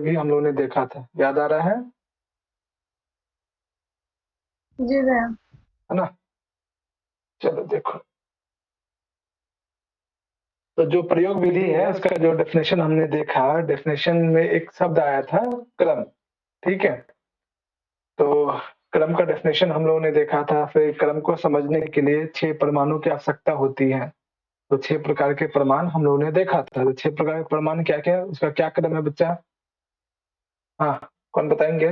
में भी हम लोगों ने देखा था, याद आ रहा है जी भैया। ना? चलो देखो, तो जो प्रयोग विधि है उसका जो डेफिनेशन हमने देखा, डेफिनेशन में एक शब्द आया था क्रम, ठीक है। तो क्रम का डेफिनेशन हम लोगों ने देखा था। फिर क्रम को समझने के लिए 6 परमाणु की आवश्यकता होती है। तो 6 प्रकार के प्रमाण हम लोगों ने देखा था। तो 6 प्रकार के प्रमाण क्या-क्या है? उसका क्या क्रम है बच्चा? हाँ, कौन बताएँगे?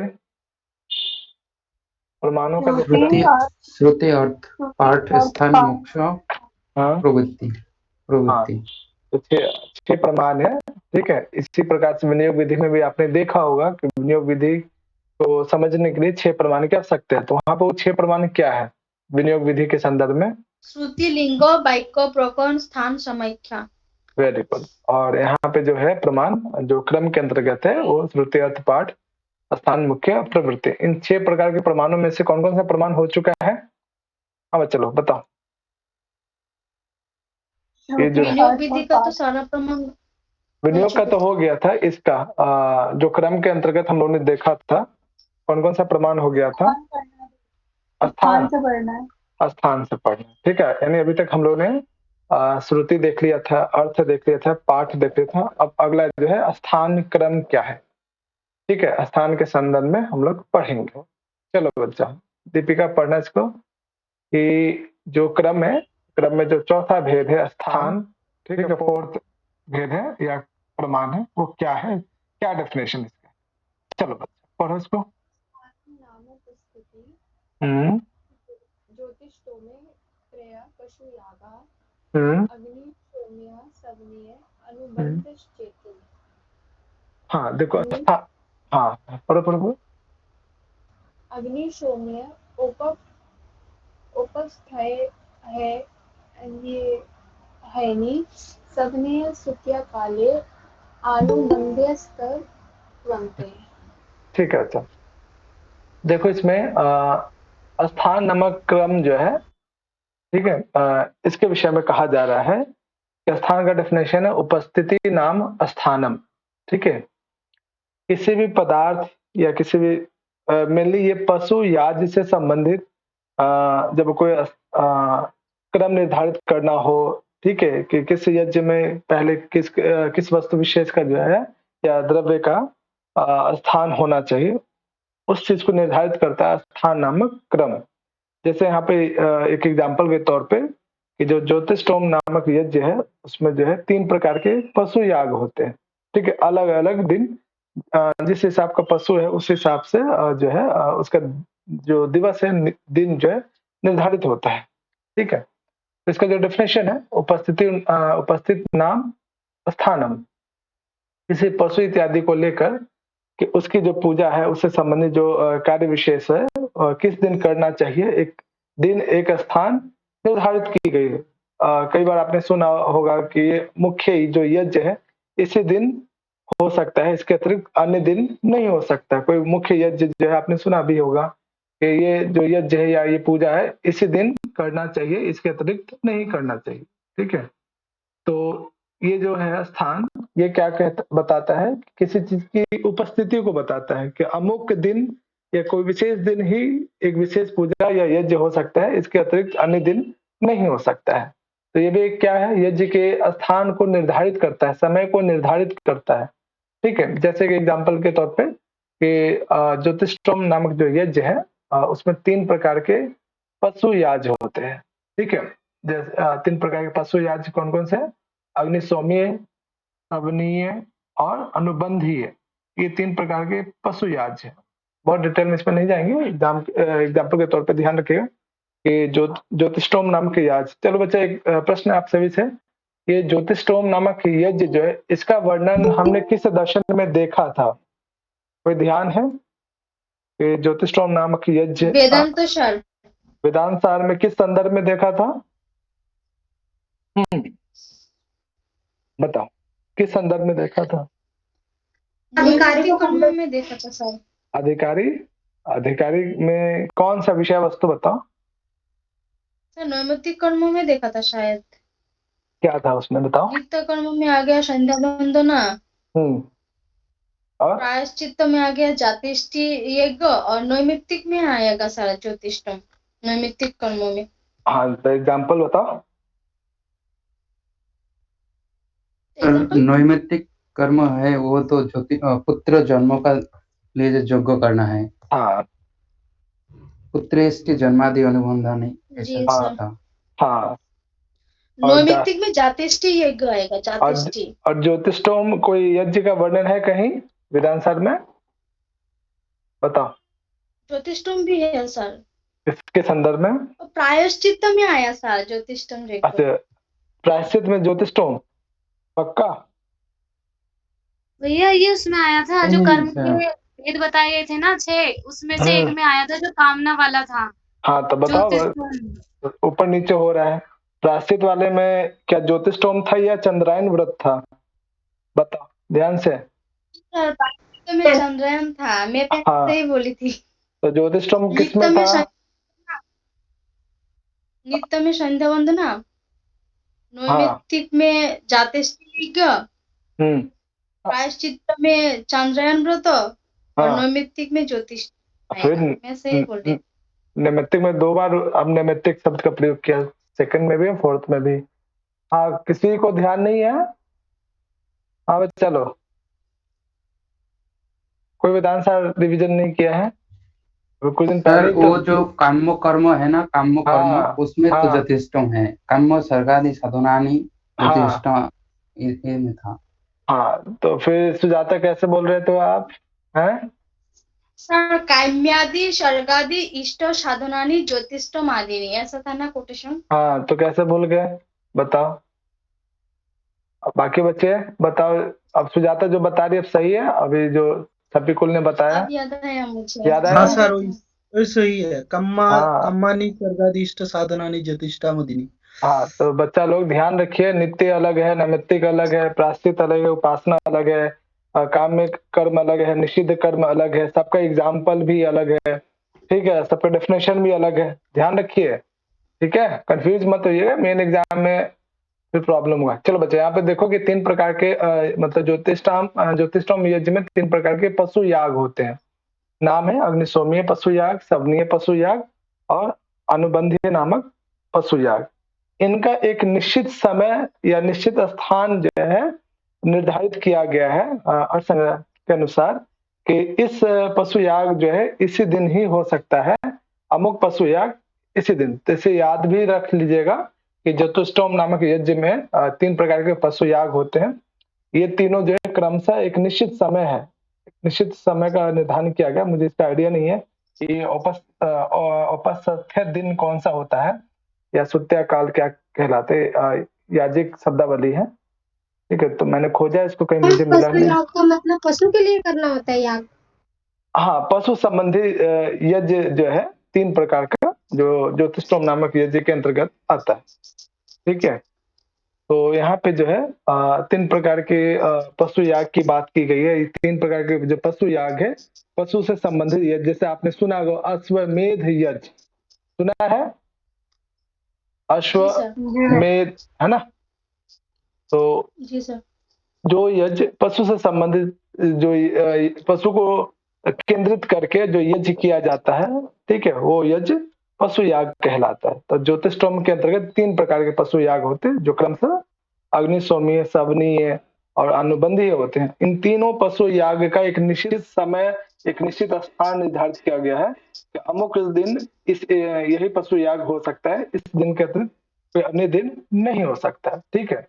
परमाणु का श्रुति डेफिनेशन। श्रुति, और श्रुति अर्थ, पाठ, स्थान, पाठ। मोक्ष, हाँ, प्रवृत्ति, हाँ। प्रवृत्ति। तो 6 प्रमाण है, ठीक है। इसी प्रकार से विनियोग विधि में भी आपने देखा होगा कि विनियोग विधि को समझने के लिए 6 प्रमाण की आवश्यकता है। तो वहाँ पे वो 6 प्रमाण क्या है विनियोग विधि के संदर्भ में? श्रुति, लिंग, वाक्य, प्रकरण, स्थान, समाख्या। Very good. और यहाँ पे जो है प्रमाण जो क्रम के अंतर्गत है वो श्रुति, अर्थ, पाठ, स्थान, मुख्य, प्रवृत्ति। इन 6 प्रकार के प्रमाणों में से कौन-कौन सा प्रमाण हो चुका है? हाँ, चलो बताओ। ये जो है विनियोग विधि का तो सारा प्रमाण हो विनियोग का चुका तो हो गया था। इसका जो क्रम के अंतर्गत हम लोगों ने देखा था, कौन-कौन सा प्रमाण हो गया था? स्थान स्थान, से पढ़ना है। स्थान से पढ़ना, ठीक है। यानी अभी तक हम लोगों ने श्रुति देख लिया था, अर्थ देख लिया था, पाठ देख लिया था। अब अगला जो है स्थान क्रम क्या है, ठीक है। स्थान के संदर्भ में हम लोग पढ़ेंगे। चलो बच्चा, दीपिका पढ़ना इसको कि जो क्रम है, क्रम में जो चौथा भेद है स्थान, ठीक है, फोर्थ भेद है या प्रमाण है, वो क्या है, क्या डेफिनेशन इसका? चलो बच्चा पढ़ो इसको। हम्म, ज्योतिष्टोमे प्रेया पशु यागा हम्म, अग्नि सोम्य सवनीय हम्म। अनुबंधश्चेतु हाँ देखो, अग्नि हाँ पढ़ो पढ़ो पढ़ो। अग्नि सौम्य उपस्थय है ये हैनी सवनीय सुत्या काले अनुबंध्यस्तर त्वन्ते। ठीक है, अच्छा देखो इसमें स्थान नामक क्रम जो है, ठीक है, इसके विषय में कहा जा रहा है कि स्थान का डेफिनेशन है उपस्थिति नाम स्थानम, ठीक है। किसी भी पदार्थ या किसी भी मेनली ये पशु याज से संबंधित जब कोई क्रम निर्धारित करना हो, ठीक है, कि किस यज्ञ में पहले किस वस्तु विशेष का जो है या द्रव्य का स्थान होना चाहिए, उस चीज को निर्धारित करता है स्थान नामक क्रम। जैसे यहाँ पे एक एग्जाम्पल के तौर पे कि जो ज्योतिषोम नामक यज्ञ है उसमें जो है 3 प्रकार के पशु याग होते हैं, ठीक है। अलग अलग दिन जिस हिसाब का पशु है उस हिसाब से जो है उसका जो दिवस है दिन जो है निर्धारित होता है, ठीक है। तो इसका जो डेफिनेशन है उपस्थित नाम स्थानम, किसी पशु इत्यादि को लेकर कि उसकी जो पूजा है उससे संबंधित जो कार्य विशेष है किस दिन करना चाहिए, एक दिन एक स्थान निर्धारित की गई है। कई बार आपने सुना होगा कि ये मुख्य जो यज्ञ है इसी दिन हो सकता है, इसके अतिरिक्त अन्य दिन नहीं हो सकता। कोई मुख्य यज्ञ जो है आपने सुना भी होगा कि ये जो यज्ञ है या ये पूजा है इसी दिन करना चाहिए, इसके अतिरिक्त नहीं करना चाहिए, ठीक है। तो ये जो है स्थान, ये क्या कहता बताता है, किसी चीज की उपस्थिति को बताता है कि अमुक दिन या कोई विशेष दिन ही एक विशेष पूजा या यज्ञ हो सकता है, इसके अतिरिक्त अन्य दिन नहीं हो सकता है। तो ये भी एक क्या है, यज्ञ के स्थान को निर्धारित करता है, समय को निर्धारित करता है, ठीक है। जैसे कि एग्जाम्पल के तौर पे कि ज्योतिषोम नामक जो यज्ञ है उसमें 3 प्रकार के पशु याज होते हैं, ठीक है। जैसे 3 प्रकार के पशु याज कौन कौन से हैं? अग्निशोमीय, सवनीय और अनुबंधीय, ये 3 प्रकार के पशु याज है। बहुत डिटेल में इसमें नहीं जाएंगे, एग्जाम्पल के तौर पे ध्यान रखिएगा कि ज्योतिषोम नाम के याज। चलो बच्चा एक प्रश्न आप सभी से, ये ज्योतिषोम नामक यज्ञ जो है इसका वर्णन हमने किस दर्शन में देखा था? कोई ध्यान है कि ज्योतिषोम नामक यज्ञ वेदांत सार। वेदांत सार में किस संदर्भ में देखा था? बताओ किस संदर्भ में देखा था? अधिकारी कर्म में देखा था सर। अधिकारी, अधिकारी में कौन सा विषय वस्तु बताओ? सर नैमित्तिक कर्मों में देखा था शायद। क्या था उसमें बताओ? नित्य कर्म में आ गया संध्या वंदना, हम्म, और प्रायश्चित्त में आ गया जातिष्ठी यज्ञ और नैमित्तिक में आएगा सारा ज्योतिष्टम नैमित्तिक कर्मों में। हाँ, तो एग्जाम्पल बताओ। एग्जाम्पल नैमित्तिक कर्म है वो तो पुत्र जन्म का लिए जो यज्ञ करना है। हाँ पुत्रेष्टि जन्मादि अनुबंधानि जी ऐसा हाँ सर। था। हाँ। और जा, नैमित्तिक में जातिष्ठी यज्ञ आएगा और, जातिष्ठी। और ज्योतिषोम कोई यज्ञ का वर्णन है कहीं विधान सर में? बताओ ज्योतिष्टम भी है सर किसके संदर्भ में? और प्रायश्चित्त में आया सर ज्योतिष्टम यज्ञ। अच्छा, प्रायश्चित में ज्योतिषोम पक्का? भैया ये उसमें आया था जो नहीं, कर्म सर। के भेद बताए गए थे ना 6, उसमें से एक में आया था जो कामना वाला था, हाँ तो बताओ, ज्योतिष। ऊपर नीचे हो रहा है। प्रायश्चित वाले में क्या ज्योतिषोम था या चंद्रायन व्रत था? बताओ ध्यान से। सर प्रायश्चित्त में चंद्रयान था, मैं हाँ, पहले ही बोली थी। तो ज्योतिषोम किस नित्य में में था? नित्य में संध्या वंदना, हाँ। नैमित्तिक में जातिष्ठी यज्ञ, हम्म। प्रायश्चित्त में चंद्रयान व्रत और हाँ, नैमित्तिक में ज्योतिष फिर आएगा। मैं सही बोल रही हूँ। नैमित्तिक में 2 बार अब नैमित्तिक शब्द का प्रयोग किया, सेकंड में भी फोर्थ में भी। हाँ, किसी को ध्यान नहीं है? हाँ बस चलो, कोई वेदांत सर रिवीजन नहीं किया है? कुछ दिन सर पहले ही वो तो। जो काम्य कर्म है ना, काम्य कर्म हाँ उसमें तो हाँ ज्योतिष्टम है। काम्य सर्गादि साधनानि हाँ ज्योतिष्टम ये में था। हाँ, तो फिर सुजाता कैसे बोल रहे थे आप? हैं? सर काम्यादि स्वर्गादि इष्ट साधनानि ज्योतिष्टम आदि नहीं, ऐसा था ना कोटेशन। हाँ, तो कैसे भूल गए बताओ? अब बाकी बच्चे बताओ। अब सुजाता जो बता रही है अब सही है? अभी जो सपिकुल ने बताया अब याद आया मुझे। याद हाँ आया? सर वैसे ही है। हाँ कम्मानि स्वर्गादिष्ट साधनानि ज्योतिष्ठामदिनि। हाँ, तो बच्चा लोग ध्यान रखिए, नित्य अलग है, नैमित्तिक अलग है, प्रायश्चित अलग है, उपासना अलग है, काम्य कर्म अलग है, निषिद्ध कर्म अलग है, सबका एग्जाम्पल भी अलग है। ठीक है, सबका डेफिनेशन भी अलग है, ध्यान रखिए। ठीक है, कंफ्यूज मत होइएगा, मेन एग्जाम में फिर प्रॉब्लम होगा। चलो बच्चे, यहाँ पे देखो कि 3 प्रकार के मतलब ज्योतिषोम यज्ञ में 3 प्रकार के पशु याग होते हैं। नाम है अग्निशोमीय पशु याग, सवनीय पशु याग और अनुबंधीय नामक पशु याग। इनका एक निश्चित समय या निश्चित स्थान जो है निर्धारित किया गया है अर्थसंग्रह के अनुसार कि इस पशु याग जो है इसी दिन ही हो सकता है, अमुक पशु याग इसी दिन। तो इसे याद भी रख लीजिएगा कि ज्योतिषोम नामक यज्ञ में 3 प्रकार के पशु याग होते हैं। ये तीनों जो है क्रमशः एक निश्चित समय है, निश्चित समय का निर्धारण किया गया। मुझे इसका आइडिया नहीं है कि औपस्थित दिन कौन सा होता है या सुत्या काल क्या कहलाते, याजिक शब्दावली है। ठीक है, तो मैंने खोजा इसको, कहीं मुझे मिला पशु नहीं। याग का मतलब पशु के लिए करना होता है याग? हाँ, पशु संबंधी यज्ञ जो है 3 प्रकार का जो ज्योतिषोम नामक यज्ञ के अंतर्गत आता है। ठीक है, तो यहाँ पे जो है 3 प्रकार के पशु याग की बात की गई है। 3 प्रकार के जो पशु याग है, पशु से संबंधित यज्ञ, जैसे आपने सुना होगा अश्वमेध यज्ञ, सुना है? जी सर। अश्वमेध है ना? तो जी सर। जो यज्ञ पशु से संबंधित, जो पशु को केंद्रित करके जो यज्ञ किया जाता है, ठीक है, वो यज्ञ पशु याग कहलाता है। तो ज्योतिषोम के अंतर्गत 3 प्रकार के पशु याग होते हैं जो क्रमशः अग्निशोमीय, सवनीय और अनुबंधीय होते हैं। इन तीनों पशु याग का एक निश्चित समय, एक निश्चित स्थान निर्धारित किया गया है कि अमुक दिन इस यही पशु याग हो सकता है, इस दिन के अतिरिक्त कोई अन्य दिन नहीं हो सकता। ठीक है,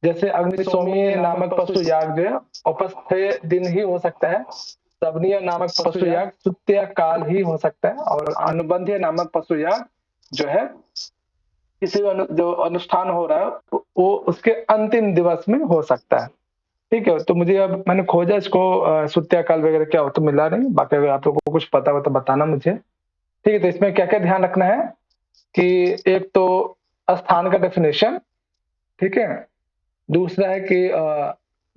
जैसे अग्निशोमीय नामक पशु याग जो है औपस्थित दिन ही हो सकता है, सवनीय नामक पशु याग सुत्या काल ही हो सकता है, और अनुबंधीय नामक पशु याग जो है किसी जो अनुष्ठान हो रहा है वो उसके अंतिम दिवस में हो सकता है। ठीक है, तो मुझे अब मैंने खोजा इसको सुत्या काल वगैरह क्या हो तो मिला नहीं। बाकी अगर आप लोगों को कुछ पता हो तो बताना मुझे। ठीक है, तो इसमें क्या क्या ध्यान रखना है कि एक तो स्थान का डेफिनेशन, ठीक है, दूसरा है कि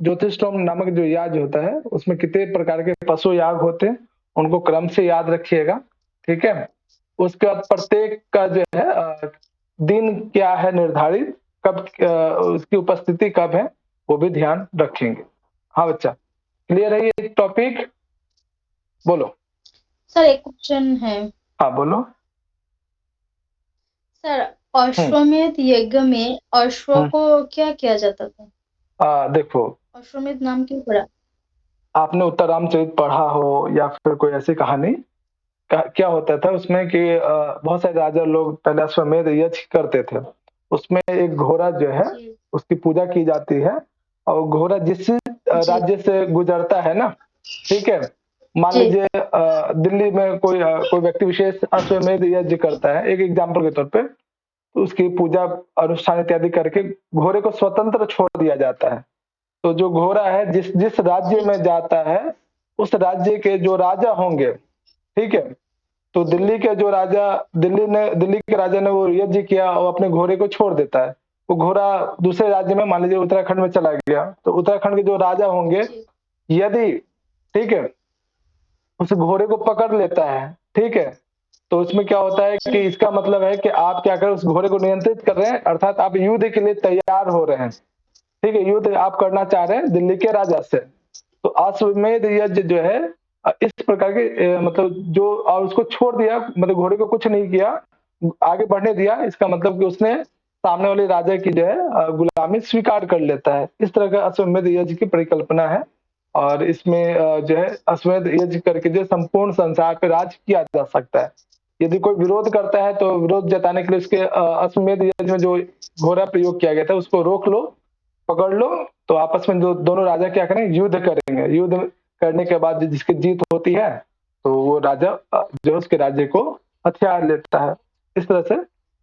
ज्योतिषोम नामक जो याग होता है उसमें कितने प्रकार के पशु याग होते हैं, उनको क्रम से याद रखिएगा। ठीक है, उसके बाद प्रत्येक का जो है दिन क्या है निर्धारित, कब उसकी उपस्थिति कब है वो भी ध्यान रखेंगे। हाँ बच्चा, क्लियर है ये टॉपिक? बोलो। सर एक क्वेश्चन है हाँ बोलो। सर। अश्वमेध यज्ञ में अश्व को क्या किया जाता था? देखो, अश्वमेध नाम क्यों पड़ा? आपने उत्तर रामचरित पढ़ा हो या फिर कोई ऐसी कहानी, क्या होता था उसमें कि बहुत सारे राजा लोग पहले अश्वमेध यज्ञ करते थे। उसमें एक घोड़ा जो है जी उसकी पूजा की जाती है, और घोड़ा जिस जी राज्य से गुजरता है ना, ठीक है, मान जी लीजिए दिल्ली में कोई व्यक्ति विशेष अश्वमेध यज्ञ करता है, एक एग्जाम्पल के तौर पे, तो उसकी पूजा अनुष्ठान इत्यादि करके घोड़े को स्वतंत्र छोड़ दिया जाता है। तो जो घोड़ा है जिस जिस राज्य जी में जाता है, उस राज्य के जो राजा होंगे, ठीक है, तो दिल्ली के राजा ने वो यज्ञ किया और अपने घोड़े को छोड़ देता है। वो घोड़ा दूसरे राज्य में, मान लीजिए उत्तराखंड में चला गया, तो उत्तराखंड के जो राजा होंगे, जी यदि, ठीक है, उस घोड़े को पकड़ लेता है, ठीक है, तो उसमें क्या होता है कि जी इसका मतलब है कि आप क्या करें, उस घोड़े को नियंत्रित कर रहे हैं, अर्थात आप युद्ध के लिए तैयार हो रहे हैं, ठीक है, युद्ध आप करना चाह रहे हैं दिल्ली के राजा से। तो अश्वमेध यज्ञ जो है इस प्रकार के मतलब जो, और उसको छोड़ दिया, मतलब घोड़े को कुछ नहीं किया, आगे बढ़ने दिया, इसका मतलब कि उसने सामने वाले राजा की जो है गुलामी स्वीकार कर लेता है। इस तरह का अश्वमेध यज्ञ की परिकल्पना है, और इसमें जो है अश्वमेध यज्ञ करके जो संपूर्ण संसार पे राज किया जा सकता है। यदि कोई विरोध करता है तो विरोध जताने के लिए उसके अश्वमेध यज्ञ में जो घोड़ा प्रयोग किया गया था उसको रोक लो, पकड़ लो, तो आपस में जो दोनों राजा क्या करेंगे, युद्ध करेंगे। युद्ध करने के बाद जिसकी जीत होती है तो वो राजा जो उसके राज्य को हथियार लेता है। इस तरह से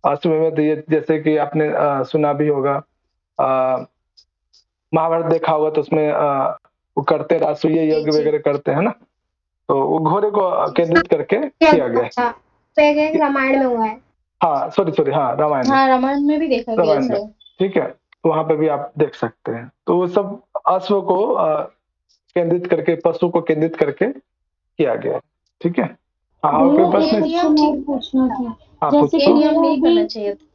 अश्वमेध यज्ञ, जैसे कि आपने सुना भी होगा, महाभारत देखा होगा, तो उसमें वो करते राजसूय जी यज्ञ जी वगैरह करते हैं ना, तो वो घोड़े को जी सर। केंद्रित करके किया गया है। अच्छा, तो एक रामायण में हुआ है। हाँ सॉरी, हाँ रामायण में, हाँ रामायण में भी देखा गया है रामायण में, सर। ठीक है, तो वहां पे भी आप देख सकते हैं। तो वो सब अश्व को केंद्रित करके, पशु को केंद्रित करके किया गया है, ठीक है। हाँ, और कोई तो प्रश्न? ये नियम ठीक, पूछना था। हाँ जैसे ये पूछो। कि नियम नहीं करना अभी चाहिए था।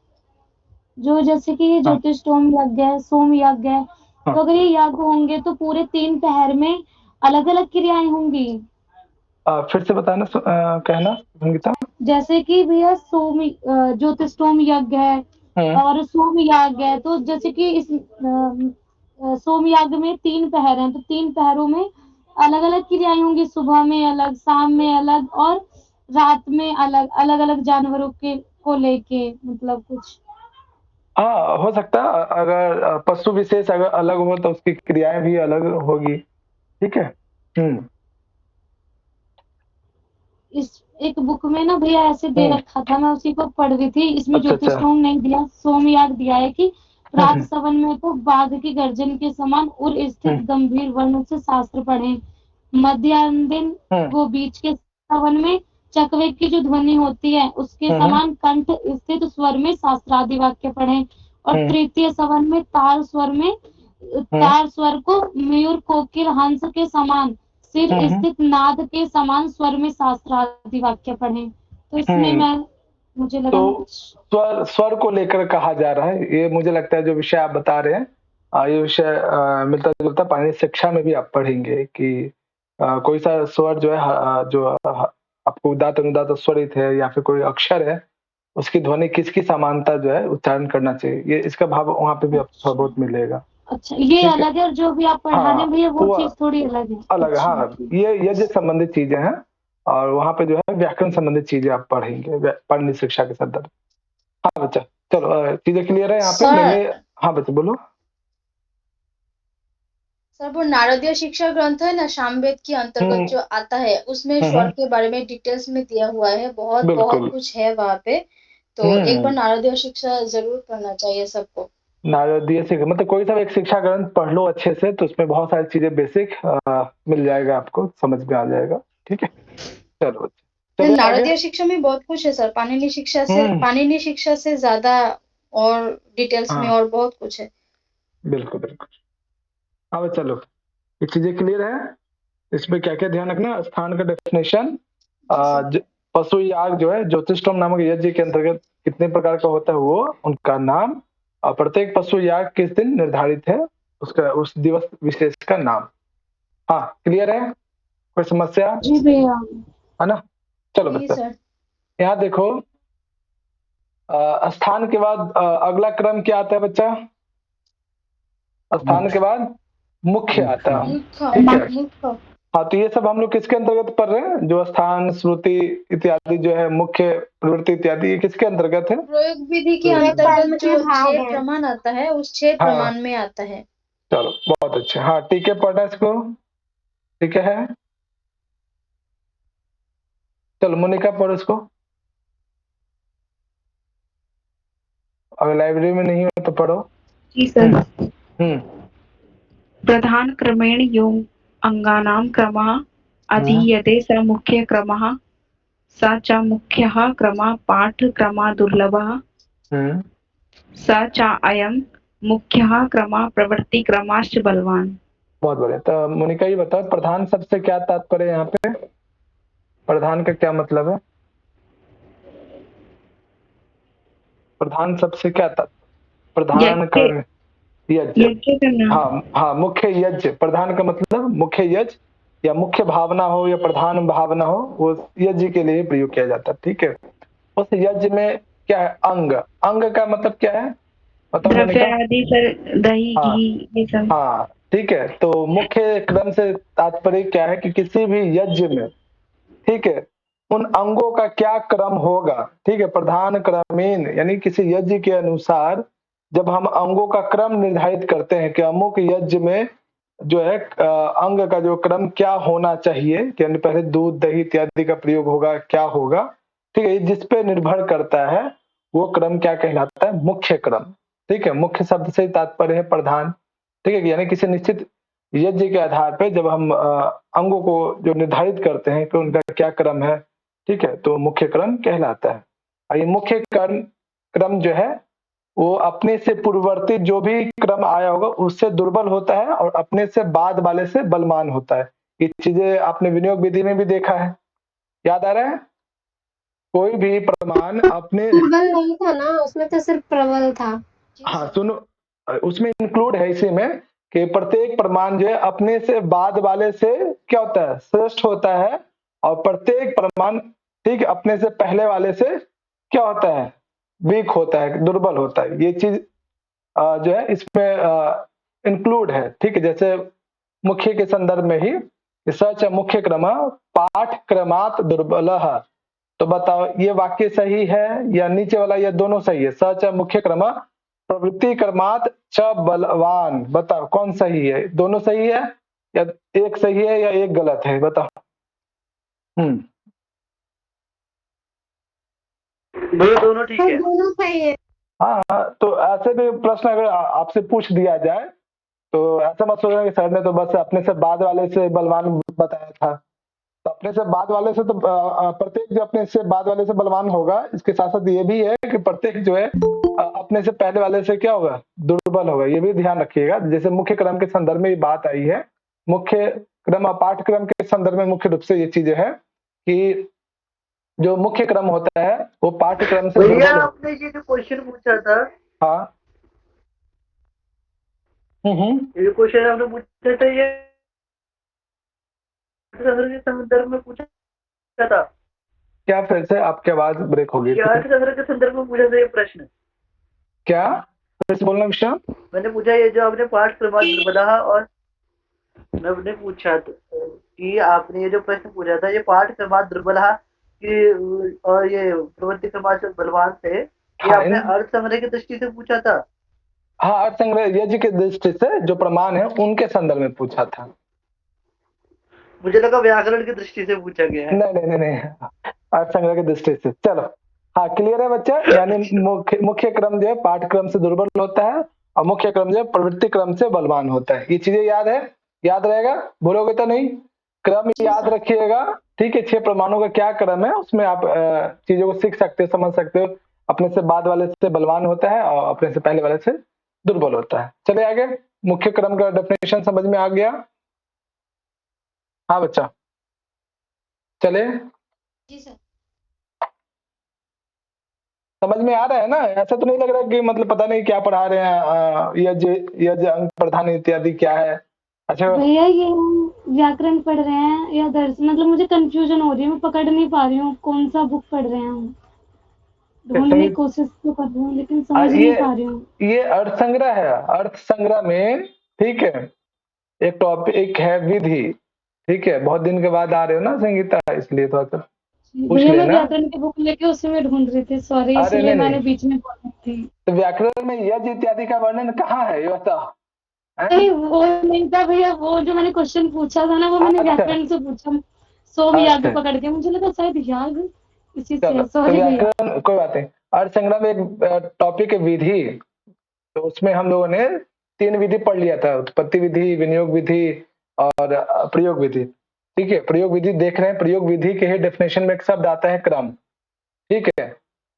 जो जैसे कि ये हाँ ज्योतिषोम यज्ञ है, सोम यज्ञ है, हाँ, तो अगर ये यज्ञ होंगे तो पूरे 3 पहर में अलग अलग क्रियाएं होंगी। फिर से बताना, कहना संगीता। जैसे कि भैया ज्योतिषोम यज्ञ है हम्म और सोम यज्ञ है, तो जैसे कि इस सोम यज्ञ में 3 पहर हैं, तो 3 पहरों में अलग अलग क्रियाएं होंगी, सुबह में अलग, शाम में अलग और रात में अलग, अलग अलग जानवरों के को लेके, मतलब कुछ। हाँ, हो सकता है, अगर पशु विशेष अगर अलग हो तो उसकी क्रियाएं भी अलग होगी, ठीक है। हम्म इस एक बुक में ना भैया ऐसे दे हम्म रखा था, मैं उसी को पढ़ रही थी। इसमें अच्छा अच्छा। ज्योतिषोम नहीं दिया, सोम याग दिया है कि प्रात हम्म सवन में तो बाघ की गर्जन के समान उर स्थित हम्म गंभीर वर्ण से शास्त्र पढ़े, मध्यान्ह हम्म वो बीच के सवन में चकवे की जो ध्वनि होती है उसके हम्म समान कंठ स्थित स्वर में शास्त्रादि वाक्य पढ़े, और हम्म तृतीय सवन में हम्म तार स्वर को मयूर कोकिल हंस के समान सिर हम्म स्थित नाद के समान स्वर में शास्त्रादि वाक्य पढ़े। तो इसमें हम्म। मुझे लगा तो मैं कुछ। स्वर स्वर को लेकर कहा जा रहा है, ये मुझे लगता है जो विषय आप बता रहे हैं, ये विषय मिलता जुलता पानी शिक्षा में भी आप पढ़ेंगे कि कोई सा स्वर जो है जो आपको उदात्त अनुदात्त स्वरित है या फिर कोई अक्षर है, उसकी ध्वनि किसकी समानता जो है उच्चारण करना चाहिए, ये इसका भाव वहां पे भी आपको थोड़ा अच्छा बहुत मिलेगा, अच्छा, ये ठीक है। अलग है, और जो भी आप पढ़ा रहे हाँ हैं भैया वो वो चीज थोड़ी अलग है। अलग है, अच्छा हाँ, ठीक। ये यज्ञ संबंधित चीजें हैं, और वहां पे जो है व्याकरण संबंधित चीजें आप पढ़ेंगे पाणिनि शिक्षा के संदर्भ। हाँ बच्चा, चलो चीजें क्लियर है यहाँ पे सर मैंने। हाँ बच्चा बोलो। सर वो नारदीय शिक्षा ग्रंथ है ना, सामवेद के अंतर्गत हम्म जो आता है, उसमें स्वर हम्म, के बारे में डिटेल्स में दिया हुआ है। बहुत बहुत बिल्कुल। कुछ है वहाँ पे। तो एक बार हम्म नारदीय शिक्षा जरूर करना चाहिए सबको। नारदीय शिक्षा मतलब कोई सा भी एक शिक्षा ग्रंथ पढ़ लो अच्छे से, तो उसमें बहुत सारी चीजें बेसिक मिल जाएगा, आपको समझ में आ जाएगा, ठीक है। चलो बच्चा, चलिए आगे। नारदीय शिक्षा में बहुत कुछ है सर। हम्म पाणिनि शिक्षा से ज्यादा और डिटेल्स में हाँ और बहुत कुछ है। बिल्कुल बिल्कुल। हाँ बच्चा, चलो ये चीजें क्लियर है। इसमें क्या क्या ध्यान रखना, स्थान का डेफिनेशन, जी सर। पशु याग जो है ज्योतिषोम नामक यज्ञ के अंतर्गत कितने प्रकार का होता है वो उनका नाम, और प्रत्येक पशु याग किस दिन निर्धारित है उसका, उस दिवस विशेष का नाम, हाँ, क्लियर है? कोई समस्या? जी भैया। है ना? चलो जी बच्चा, सर। यहाँ देखो, स्थान के बाद अगला क्रम क्या आता है बच्चा? स्थान के बाद मुख्य आता है, ठीक है? मुख्य। हाँ, तो ये सब हम लोग किसके अंतर्गत पढ़ रहे हैं? जो स्थान, श्रुति इत्यादि जो है, मुख्य, प्रवृत्ति इत्यादि, ये किसके अंतर्गत है? प्रयोग विधि के अंतर्गत जो 6 प्रमाण आता है उस 6 हाँ। प्रमाण में आता है। चलो बहुत अच्छे। हाँ, ठीक है, पढ़ना इसको। ठीक है, चलो मोनिका पढ़ो इसको। अगर लाइब्रेरी में नहीं हो तो पढ़ो। जी सर। प्रधान क्रमेण यो अंगानां क्रमः अधीयते स मुख्य क्रमः स च मुख्यः क्रमः पाठक्रमः दुर्लभः स च अयं मुख्यः क्रमः प्रवृत्तिक्रमाश्च बलवान। बहुत बढ़िया। तो मोनिका ये बताओ, प्रधान शब्द से क्या तात्पर्य है यहाँ पे? प्रधान का क्या मतलब है? प्रधान शब्द से क्या तात्पर्य? प्रधान कर्म, यज्ञ। हाँ, मुख्य यज्ञ। प्रधान का मतलब मुख्य यज्ञ या मुख्य भावना हो या प्रधान भावना हो, वो यज्ञ के लिए प्रयोग किया जाता है, ठीक है? उस यज्ञ में क्या है? अंग। अंग का मतलब क्या है? बताओ मोनिका। दही, घी, ये सब। हाँ, ठीक है। तो मुख्य क्रम से तात्पर्य क्या है कि किसी भी यज्ञ में, ठीक है, उन अंगों का क्या क्रम होगा, ठीक है? प्रधान क्रमेण, यानी किसी यज्ञ के अनुसार जब हम अंगों का क्रम निर्धारित करते हैं कि अमुक यज्ञ में जो है अंग का जो क्रम क्या होना चाहिए, यानी पहले दूध, दही इत्यादि का प्रयोग होगा, क्या होगा, ठीक है? जिस पे निर्भर करता है वो क्रम क्या कहलाता है? मुख्य क्रम, ठीक है? मुख्य शब्द से तात्पर्य है प्रधान, ठीक है? यानी किसी निश्चित यज्ञ के आधार पे जब हम अंगों को जो निर्धारित करते हैं कि उनका क्या क्रम है, ठीक है, तो मुख्य क्रम कहलाता है। और ये मुख्य क्रम जो है वो अपने से पूर्ववर्ती जो भी क्रम आया होगा उससे दुर्बल होता है और अपने से बाद वाले से बलवान होता है। ये चीजें आपने विनियोग विधि में भी देखा है, याद आ रहा है? कोई भी प्रमाण अपने दुर्बल नहीं था ना, उसमें तो सिर्फ प्रबल था। हाँ सुनो, उसमें इंक्लूड है इसी में कि प्रत्येक प्रमाण जो है अपने से बाद वाले से क्या होता है? श्रेष्ठ होता है, और प्रत्येक प्रमाण, ठीक है, अपने से पहले वाले से क्या होता है? वीक होता है, दुर्बल होता है। ये चीज जो है इसमें इंक्लूड है, ठीक है? जैसे मुख्य के संदर्भ में ही सच मुख्य क्रम पाठ क्रमात् दुर्बलः, तो बताओ ये वाक्य सही है या नीचे वाला, ये दोनों सही है? सच मुख्य क्रम प्रवृत्ति क्रमात् च बलवान, बताओ कौन सही है? दोनों सही है या एक सही है या एक गलत है? बताओ। दोनों ठीक है। दोनों सही है। हाँ, तो ऐसे भी प्रश्न अगर आपसे पूछ दिया जाए तो ऐसा मत सोचना कि सर ने तो बस अपने से बाद वाले से बलवान बताया था। तो अपने से बाद वाले से तो प्रत्येक जो अपने से बाद वाले से बलवान होगा, इसके साथ साथ ये भी है कि प्रत्येक जो है अपने से पहले वाले से क्या होगा? दुर्बल होगा। ये भी ध्यान रखिएगा। जैसे मुख्य क्रम के संदर्भ में ये बात आई है, मुख्य क्रम और पाठ्यक्रम के संदर्भ में मुख्य रूप से ये चीजें है कि जो मुख्य क्रम होता है वो पाठ्यक्रम से भैया आपने ये जो क्वेश्चन पूछा था, हाँ ये क्वेश्चन आपने पूछा था, ये के संदर्भ में पूछा था क्या? फिर से आपकी आवाज ब्रेक हो गई। के संदर्भ में पूछा था ये प्रश्न। क्या फिर से बोलना विषय? मैंने पूछा ये जो आपने पाठ क्रमात् दुर्बलः, और मैंने पूछा कि आपने ये जो प्रश्न पूछा था ये पाठ क्रमात् दुर्बलः कि और ये प्रवृत्ति क्रमात् बलवान से, ये आपने अर्थ संग्रह की दृष्टि से पूछा था? हाँ, अर्थ संग्रह यज्ञ के दृष्टि से जो प्रमाण है उनके संदर्भ में पूछा था। मुझे लगा व्याकरण की दृष्टि से पूछा गया है। नहीं, अर्थ संग्रह की दृष्टि से। चलो, हाँ क्लियर है बच्चा? यानी मुख्य क्रम जो है पाठ्यक्रम से दुर्बल होता है और मुख्य क्रम जो है प्रवृत्ति क्रम से बलवान होता है। ये चीजें याद है? याद रहेगा? भूलोगे तो नहीं? क्रम याद रखिएगा, ठीक है? 6 प्रमाणों का क्या क्रम है उसमें आप चीजों को सीख सकते हो, समझ सकते हो। अपने से बाद वाले से बलवान होता है और अपने से पहले वाले से दुर्बल होता है। चले आगे। मुख्य क्रम का डेफिनेशन समझ में आ गया? हाँ बच्चा, चले? जी सर। समझ में आ रहा है ना? ऐसा तो नहीं लग रहा कि मतलब पता नहीं क्या पढ़ा रहे हैं, यज्ञ अंग प्रधान इत्यादि क्या है? अच्छा भैया ये व्याकरण पढ़ रहे हैं या दर्शन, मतलब मुझे कंफ्यूजन हो रही है, मैं पकड़ नहीं पा रही हूँ कौन सा बुक पढ़ रहे हैं हम। ढूंढने की कोशिश तो कर रही हूँ लेकिन समझ नहीं पा रही हूँ। ये अर्थ संग्रह है। अर्थ संग्रह में ठीक है एक टॉपिक है विधि। ठीक है, बहुत दिन के बाद आ रहे हो ना संगीता, इसलिए थोड़ा सा पूछ भैया मैं लेना। व्याकरण की बुक लेके उसी में ढूंढ रही थी, सॉरी, अरे इसलिए नहीं मैंने नहीं, बीच में बोली थी। तो व्याकरण में यज इत्यादि का वर्णन कहाँ है ये बताओ। नहीं वो नहीं था भैया, वो जो मैंने क्वेश्चन पूछा था ना वो मैंने अच्छा व्याकरण से पूछा, सोम याग अच्छा, पकड़ के, मुझे लगा शायद याग इसी से चलो है, तो सॉरी भैया। व्याकरण कोई बात नहीं। अर्थ संग्रह में एक टॉपिक है विधि, तो उसमें हम लोगों ने 3 विधि पढ़ लिया था, उत्पत्ति विधि, विनियोग विधि और प्रयोग विधि। ठीक है, प्रयोग विधि देख रहे हैं, प्रयोग विधि के ही डेफिनेशन में एक शब्द आता है क्रम। ठीक है,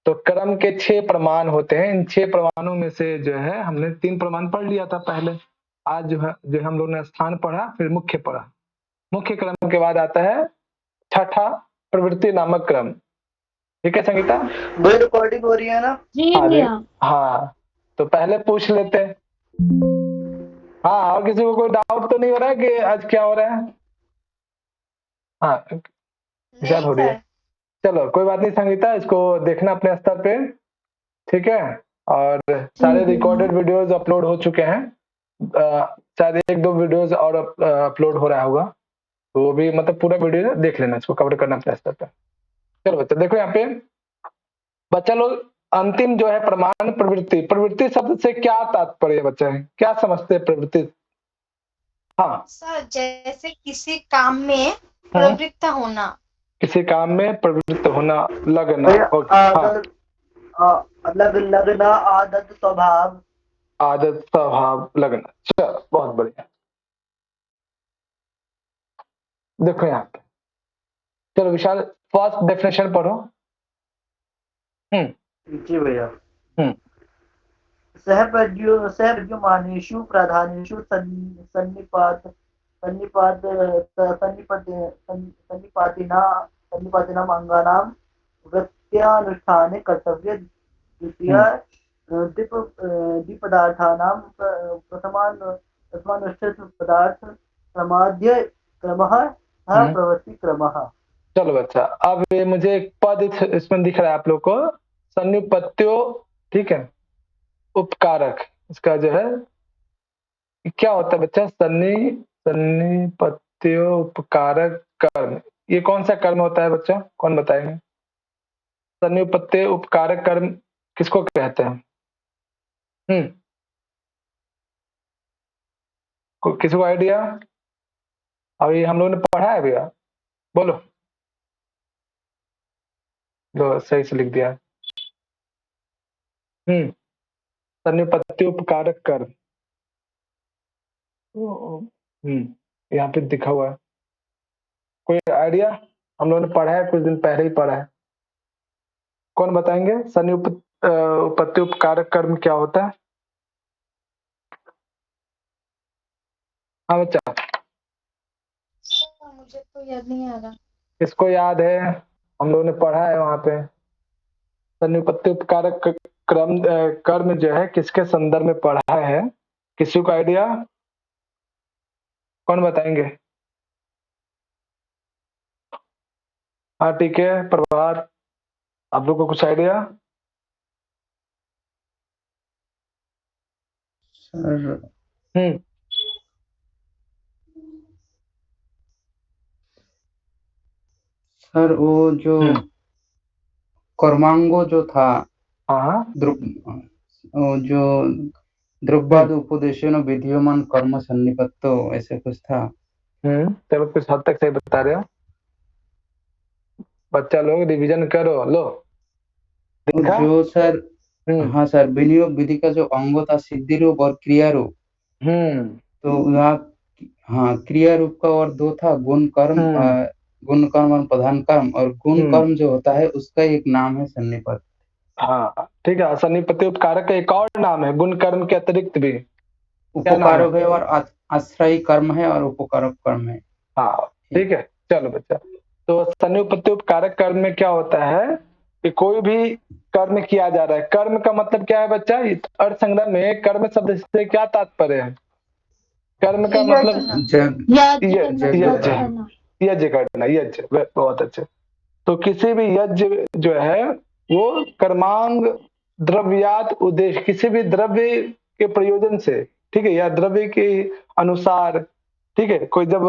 तो क्रम के 6 प्रमाण होते हैं। इन 6 प्रमाणों में से जो है हमने 3 प्रमाण पढ़ लिया था पहले। आज जो हम लोग ने स्थान पढ़ा, फिर मुख्य पढ़ा। मुख्य क्रम के बाद आता है छठा प्रवृत्ति नामक क्रम। ठीक है संगीता? भाई रिकॉर्डिंग हो रही है ना? जी हाँ भैया। हाँ, तो पहले पूछ लेते हैं। हाँ, और किसी को कोई डाउट तो नहीं हो रहा है कि आज क्या हो रहा है? हाँ, विशाल हो रही है। चलो कोई बात नहीं संगीता, इसको देखना अपने स्तर पे। ठीक है, और सारे रिकॉर्डेड वीडियोस अपलोड हो चुके हैं। शायद 1-2 वीडियोस और अपलोड हो रहा होगा, तो वो भी मतलब पूरा वीडियो देख लेना, इसको कवर करना अपने स्तर पे। चलो बच्चा देखो यहाँ पे, बच्चा लोग अंतिम जो है प्रमाण प्रवृत्ति। प्रवृत्ति शब्द से क्या तात्पर्य है बच्चा है, क्या समझते हैं प्रवृत्ति? हाँ सर जैसे किसी काम में प्रवृत्त होना। किसी काम में प्रवृत्त होना, लगना। भैया ओके, हाँ, लगना, आदत, स्वभाव। आदत, स्वभाव, लगना। चलो बहुत बढ़िया। देखो यहाँ पे, चलो विशाल फर्स्ट डेफिनेशन पढ़ो। जी भैया। हम्म सहप्रज्ञमानेषु प्राधानेषु सन्निपातिनाम् अंगानां वृत्त्यानुष्ठाने कर्तव्य द्वितीया द्विपदार्थानां प्रथमानुष्ठित पदार्थ समाध्य क्रमः प्रवृत्ति क्रमः। चलो बच्चा, अब ये मुझे एक पद इसमें दिख रहा है आप लोग को, सन्निपत्यो। ठीक है, उपकारक, इसका जो है क्या होता है बच्चा? सन्निपत्यो उपकारक कर्म, ये कौन सा कर्म होता है बच्चा, कौन बताएंगे? सन्निपत्य उपकारक कर्म किसको कहते हैं? किसी को आइडिया? अभी हम लोगों ने पढ़ा है भैया, बोलो। लो सही से लिख दिया। सन्निपत्य उपकारक कर्म। यहाँ पे दिखा हुआ है, कोई आइडिया? हम लोगों ने पढ़ा है, कुछ दिन पहले ही पढ़ा है। कौन बताएंगे सन्निपत्य उपकारक कर्म क्या होता है? हाँ बच्चा, मुझे तो याद नहीं आ रहा। किसको याद है? हम लोगों ने पढ़ा है वहां पे। सन्निपत्य उपकारक कर्म जो है किसके संदर्भ में पढ़ा है? किसी को आइडिया? कौन बताएंगे? हाँ ठीक है, प्रभात, आप लोग को कुछ आइडिया? सर सर वो जो कर्मांगो जो था, वो जो द्रव्याद उपदेशेन विधीयमान कर्म सन्निपत्तो, ऐसे कुछ था। चलो कुछ हद तक सही बता रहे हो बच्चा लोग, रिवीजन करो। लो देखा? जो सर हाँ सर, विनियोग विधि का जो अंग था सिद्धि रूप और क्रिया रूप, तो यहाँ हाँ क्रिया रूप का और 2 था, गुण कर्म और प्रधान कर्म, और गुण कर्म जो होता है उसका एक नाम है सन्निपत। हाँ ठीक है, सन्निपत्य उपकारक का एक और नाम है गुण कर्म के अतिरिक्त भी, उपकारक है और आश्रयी कर्म है और उपकारक कर्म है। हाँ ठीक है। चलो बच्चा, तो सन्निपत्य उपकारक कर्म में क्या होता है कि कोई भी कर्म किया जा रहा है। कर्म का मतलब क्या है बच्चा? अर्थ संग्रह में कर्म शब्द से क्या तात्पर्य है? कर्म का मतलब यज्ञ करना, यज्ञ, बहुत अच्छे। तो किसी भी यज्ञ जो है वो कर्मांग द्रव्यात उद्देश्य, किसी भी द्रव्य के प्रयोजन से, ठीक है, या द्रव्य के अनुसार, ठीक है, कोई जब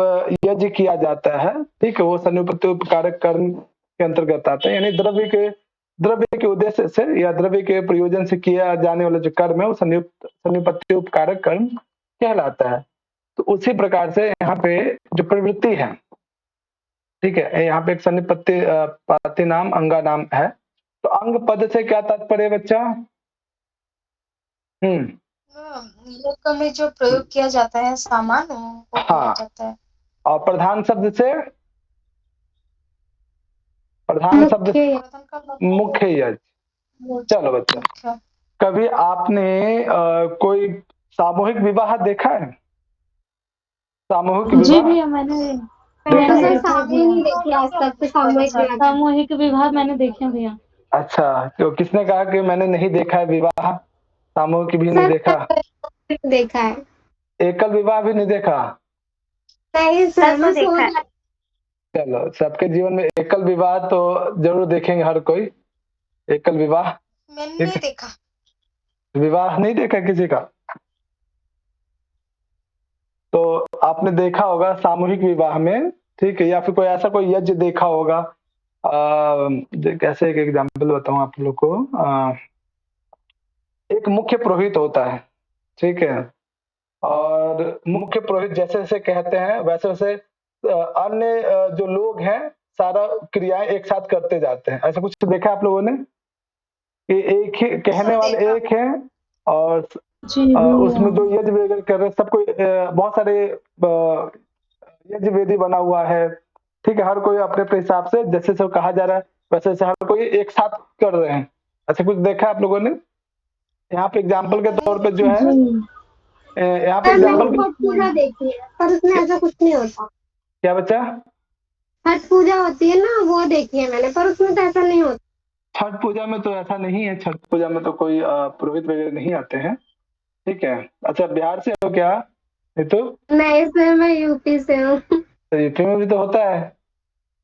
यज्ञ किया जाता है, ठीक है, वो सन्निपत्ति उपकारक कर्म के अंतर्गत आता है। यानी द्रव्य के उद्देश्य से या द्रव्य के प्रयोजन से किया जाने वाला जो कर्म है वो सन्निपत्ति उपकारक कर्म कहलाता है। तो उसी प्रकार से यहाँ पे जो प्रवृत्ति है, ठीक है, यहाँ पे एक सन्निपत्ति पाति नाम अंगा नाम है। तो अंग पद से क्या तात्पर्य बच्चा? लोक में जो प्रयोग किया जाता है सामान वो हाँ, जाता है। और प्रधान शब्द से, प्रधान शब्द मुख्य यज्ञ। चलो बच्चा, कभी आपने कोई सामूहिक विवाह देखा है? सामूहिक विवाह? जी भैया, मैंने सामूहिक विवाह मैंने देखे भैया। अच्छा, तो किसने कहा कि मैंने नहीं देखा है विवाह? सामूहिक भी नहीं देखा? देखा है। एकल विवाह भी नहीं देखा? नहीं सर, मैं देखा है। चलो, सबके जीवन में एकल विवाह तो जरूर देखेंगे हर कोई। एकल विवाह मैंने नहीं देखा। विवाह नहीं देखा किसी का? तो आपने देखा होगा सामूहिक विवाह में, ठीक है, या फिर कोई ऐसा कोई यज्ञ देखा होगा। कैसे एक एग्जाम्पल बताऊं आप लोग को। एक मुख्य पुरोहित होता है, ठीक है, और मुख्य पुरोहित जैसे जैसे कहते हैं वैसे वैसे अन्य जो लोग हैं सारा क्रियाएं एक साथ करते जाते हैं। ऐसा कुछ देखा आप लोगों ने कि एक ही कहने वाले एक है और उसमें जो यज्ञ वगैरह कर रहे हैं सब कोई, बहुत सारे यज्ञ वेदी बना हुआ है, ठीक है, हर कोई अपने अपने हिसाब से जैसे सब कहा जा रहा है वैसे वैसे हर कोई एक साथ कर रहे हैं। ऐसा कुछ देखा आप लोगों ने? यहाँ पे एग्जाम्पल के तौर पे जो है, यहाँ पे एग्जाम्पल पूजा देखी है पर उसमें ऐसा कुछ नहीं होता। क्या बच्चा? छठ पूजा होती है ना, वो देखी है मैंने, पर उसमें तो ऐसा नहीं होता। छठ पूजा में तो ऐसा नहीं है। छठ पूजा में तो कोई पुरोहित वगैरह नहीं आते हैं, ठीक है। अच्छा, बिहार से हो क्या? तो नहीं सर, मैं यूपी से हूँ। तो यूपी में भी तो होता है,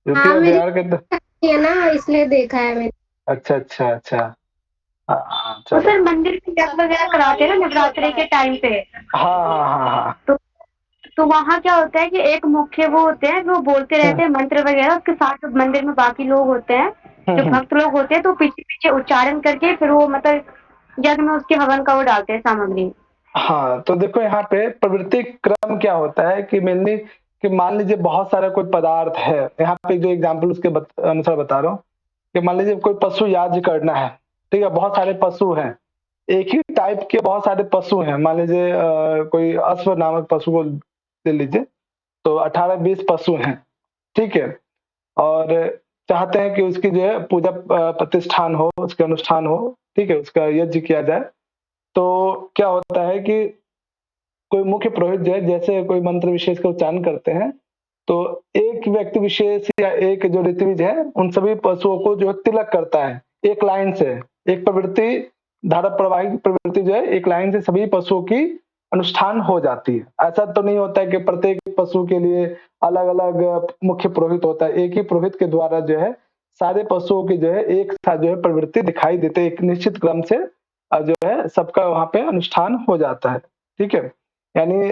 यूपी हाँ, और बिहार के तो है ना, इसलिए देखा है मैंने। अच्छा अच्छा अच्छा, तो सर मंदिर में यज्ञ वगैरह कराते हैं ना नवरात्रि के टाइम पे। हाँ। तो वहाँ क्या होता है कि एक मुख्य वो होते हैं जो बोलते रहते हैं मंत्र वगैरह, उसके साथ मंदिर में बाकी लोग होते हैं जो भक्त लोग होते हैं, तो पीछे पीछे उच्चारण करके फिर वो मतलब यज्ञ में उसके हवन का वो डालते हैं सामग्री। हाँ, तो देखो यहाँ पे प्रवृत्ति क्रम क्या होता है कि मेनली कि मान लीजिए बहुत सारा कोई पदार्थ है, यहाँ पे जो एग्जाम्पल उसके अनुसार बता रहा हूँ कि मान लीजिए कोई पशु याज्ञ करना है, ठीक है, बहुत सारे पशु हैं, एक ही टाइप के बहुत सारे पशु हैं। मान लीजिए कोई अश्व नामक पशु को ले लीजिए, तो 18-20 पशु हैं, ठीक है, और चाहते हैं कि उसकी जो है पूजा प्रतिष्ठान हो, उसके अनुष्ठान हो, ठीक है, उसका यज्ञ किया जाए। तो क्या होता है कि कोई मुख्य पुरोहित जो है जैसे कोई मंत्र विशेष का उच्चारण करते हैं, तो एक व्यक्ति विशेष या एक जो ऋत्विज है उन सभी पशुओं को जो तिलक करता है एक लाइन से। एक प्रवृत्ति, धारा प्रवाहिक प्रवृत्ति जो है एक लाइन से सभी पशुओं की अनुष्ठान हो जाती है। ऐसा तो नहीं होता है कि प्रत्येक पशु के लिए अलग अलग मुख्य पुरोहित होता है। एक ही पुरोहित के द्वारा जो है सारे पशुओं की जो है एक साथ जो है प्रवृत्ति दिखाई देते, एक निश्चित क्रम से जो है सबका वहां पे अनुष्ठान हो जाता है, ठीक है। यानी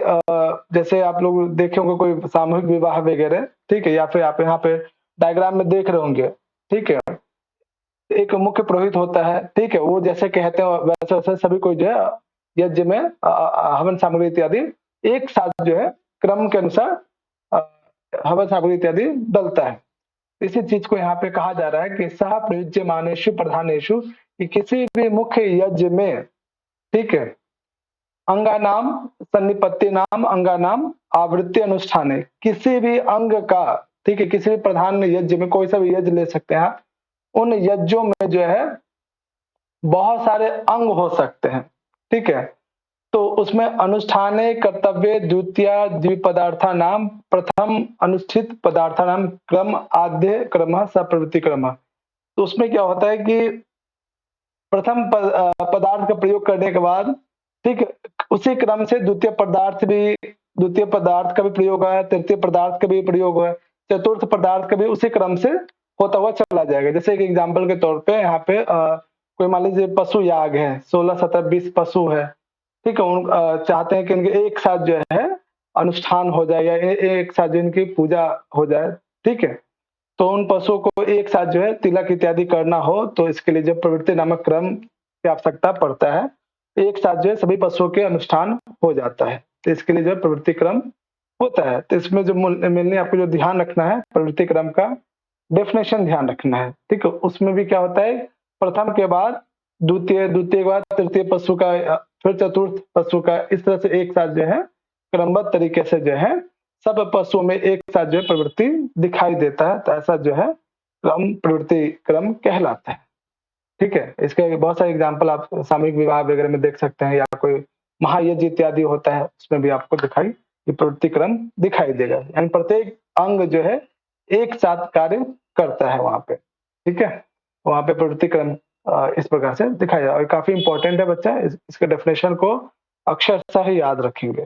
जैसे आप लोग देखे होंगे कोई सामूहिक विवाह वगैरह, ठीक है, या फिर आप यहाँ पे डायग्राम में देख रहे होंगे, ठीक है, एक मुख्य पुरोहित होता है, ठीक है, वो जैसे कहते हैं वैसे वैसे सभी को जो है यज्ञ में हवन सामग्री इत्यादि एक साथ जो है क्रम के अनुसार हवन सामग्री इत्यादि डलता है। इसी चीज को यहाँ पे कहा जा रहा है कि सह प्रयुज्यमानेषु प्रधानेषु, कि किसी भी मुख्य यज्ञ में, ठीक है, अंगानाम सन्निपत्ति नाम अंगानाम आवृत्ति अनुष्ठान, किसी भी अंग का, ठीक है, किसी भी प्रधान यज्ञ में कोई सा भी यज्ञ ले सकते हैं आप, उन यज्ञों में जो है बहुत सारे अंग हो सकते हैं, ठीक है। तो उसमें अनुष्ठाने कर्तव्य द्वितीय द्विपदार्था नाम प्रथम अनुष्ठित पदार्था नाम क्रम आद्य क्रम सप्रवृत्ति क्रम। तो उसमें क्या होता है कि प्रथम पदार्थ का प्रयोग करने के बाद, ठीक, उसी क्रम से द्वितीय पदार्थ भी द्वितीय पदार्थ का भी प्रयोग है, तृतीय पदार्थ का भी प्रयोग है, चतुर्थ पदार्थ का भी उसी क्रम से होता हुआ चला जाएगा। जैसे एक एग्जाम्पल के तौर पे यहाँ पे कोई मान लीजिए पशु याग है, 16, 17, 20 पशु है, ठीक है। चाहते हैं कि इनके एक साथ जो है अनुष्ठान हो जाए या एक साथ जो इनकी पूजा हो जाए, ठीक है। तो उन पशुओं को एक साथ जो है तिलक इत्यादि करना हो, तो इसके लिए जो प्रवृत्ति नामक क्रम की आवश्यकता पड़ता है, एक साथ जो है सभी पशुओं के अनुष्ठान हो जाता है, तो इसके लिए जो है प्रवृत्ति क्रम होता है। तो इसमें जो मेनली आपको जो ध्यान रखना है, प्रवृत्ति क्रम का डेफिनेशन ध्यान रखना है, ठीक है। उसमें भी क्या होता है, प्रथम के बाद द्वितीय, द्वितीय के बाद तृतीय पशु का, फिर चतुर्थ पशु का, इस तरह से एक साथ जो है क्रमबद्ध तरीके से जो है सब पशुओं में एक साथ जो है प्रवृत्ति दिखाई देता है। तो ऐसा जो है क्रम प्रवृत्ति क्रम कहलाता है, ठीक है। इसके बहुत सारे एग्जाम्पल आप सामूहिक विवाह वगैरह में देख सकते हैं, या कोई महायज्ञ इत्यादि होता है, उसमें भी आपको दिखाई ये प्रवृत्ति क्रम दिखाई देगा। यानी प्रत्येक अंग जो है एक साथ कार्य करता है वहां पे, ठीक है। वहां पे प्रवृत्ति क्रम इस प्रकार से दिखाया जाए, और काफी इंपॉर्टेंट है बच्चा, इसके डेफिनेशन को अक्षरशः ही याद रखेंगे।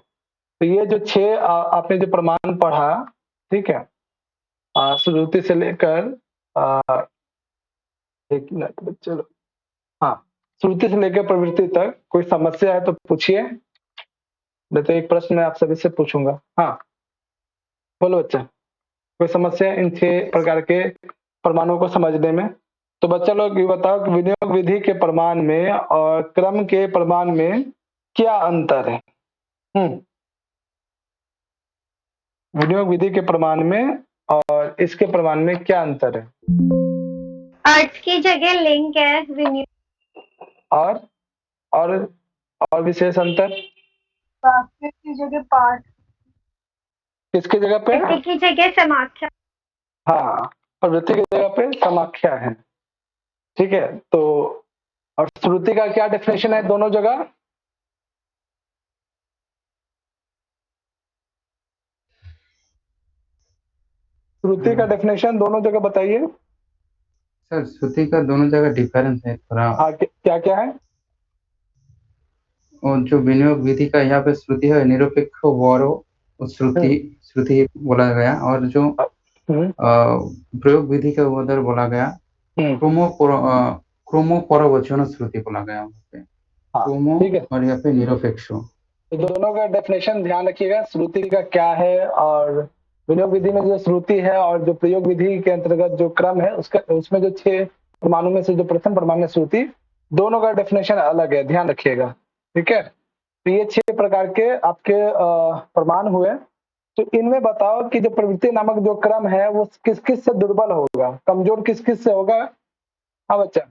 तो ये जो 6 आपने जो प्रमाण पढ़ा, ठीक है, श्रुति से लेकर एक मिनट चलो, हाँ, श्रुति से लेकर प्रवृत्ति तक कोई समस्या है तो पूछिए, नहीं तो एक प्रश्न मैं आप सभी से पूछूंगा। हाँ बोलो बच्चा, कोई समस्या इन 6 प्रकार के प्रमाणों को समझने में? तो बच्चा लोग ये बताओ कि विनियोग विधि के प्रमाण में और क्रम के प्रमाण में क्या अंतर है? विनियोग विधि के प्रमाण में और इसके प्रमाण में क्या अंतर है? अर्थ की जगह लिंक है विनियोग, और विशेष अंतर वाक्य की जगह पाठ, किसकी जगह पे? प्रवृत्ति की जगह समाख्या। हाँ, प्रवृत्ति की जगह पे समाख्या है, ठीक है। तो और श्रुति का क्या डेफिनेशन है दोनों जगह? श्रुति का डेफिनेशन दोनों जगह बताइए सर। श्रुति का दोनों जगह डिफरेंस है थोड़ा। हाँ, क्या क्या है? और जो विनियोग विधि का यहाँ पे श्रुति है निरपेक्ष वरो श्रुति बोला गया, और जो प्रयोग विधि का उधर बोला गया क्रोमो परवचन श्रुति बोला गया, क्रोमो और यहाँ पे निरपेक्ष। दोनों का डेफिनेशन ध्यान रखिएगा, श्रुति का क्या है और विनियोग विधि में जो श्रुति है और जो प्रयोग विधि के अंतर्गत जो क्रम है उसका, उसमें जो 6 प्रमाणों में से जो प्रथम प्रमाण है श्रुति, दोनों का डेफिनेशन अलग है, ध्यान रखिएगा, ठीक है। तो ये 6 प्रकार के आपके प्रमाण हुए। तो इनमें बताओ कि जो प्रवृत्ति नामक जो क्रम है वो किस किस से दुर्बल होगा, कमजोर किस किस से होगा? हाँ बच्चा,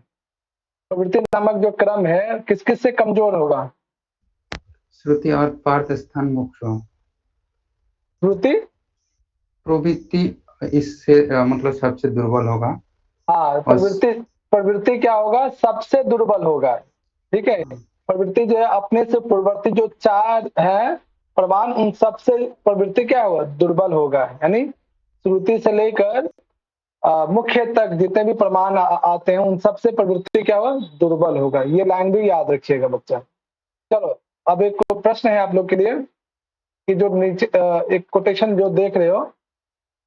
प्रवृत्ति नामक जो क्रम है किस किस से कमजोर होगा? श्रुति और पार्थ स्थान मोक्ष। श्रुति प्रवृत्ति इससे मतलब सबसे दुर्बल होगा। हाँ, प्रवृत्ति क्या होगा? सबसे दुर्बल होगा, ठीक है। प्रवृत्ति जो है अपने से पूर्ववर्ती जो 4 है प्रमाण, उन सबसे प्रवृत्ति क्या होगा? दुर्बल होगा। यानी श्रुति से लेकर मुख्य तक जितने भी प्रमाण आते हैं उन सबसे प्रवृत्ति क्या होगा? दुर्बल होगा। ये लाइन भी याद रखिएगा बच्चा। चलो अब एक प्रश्न है आप लोग के लिए कि जो नीचे एक कोटेशन जो देख रहे हो,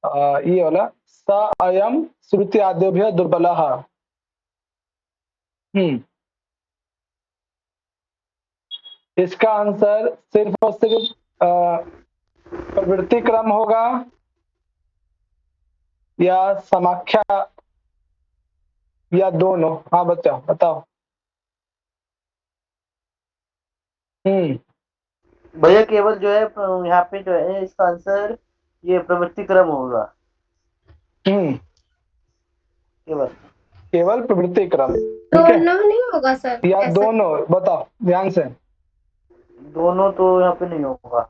ये वाला स अयम श्रुति आद्योभ्य दुर्बलः, इसका आंसर सिर्फ और सिर्फ प्रवृत्ति क्रम होगा या समाख्या या दोनों? हाँ बच्चा बताओ। भैया केवल जो है यहाँ पे जो है इसका आंसर ये प्रवृत्ति क्रम होगा। केवल प्रवृत्ति क्रम, दोनों नहीं होगा सर? या दोनों? बताओ ध्यान से। दोनों तो यहाँ पे नहीं होगा।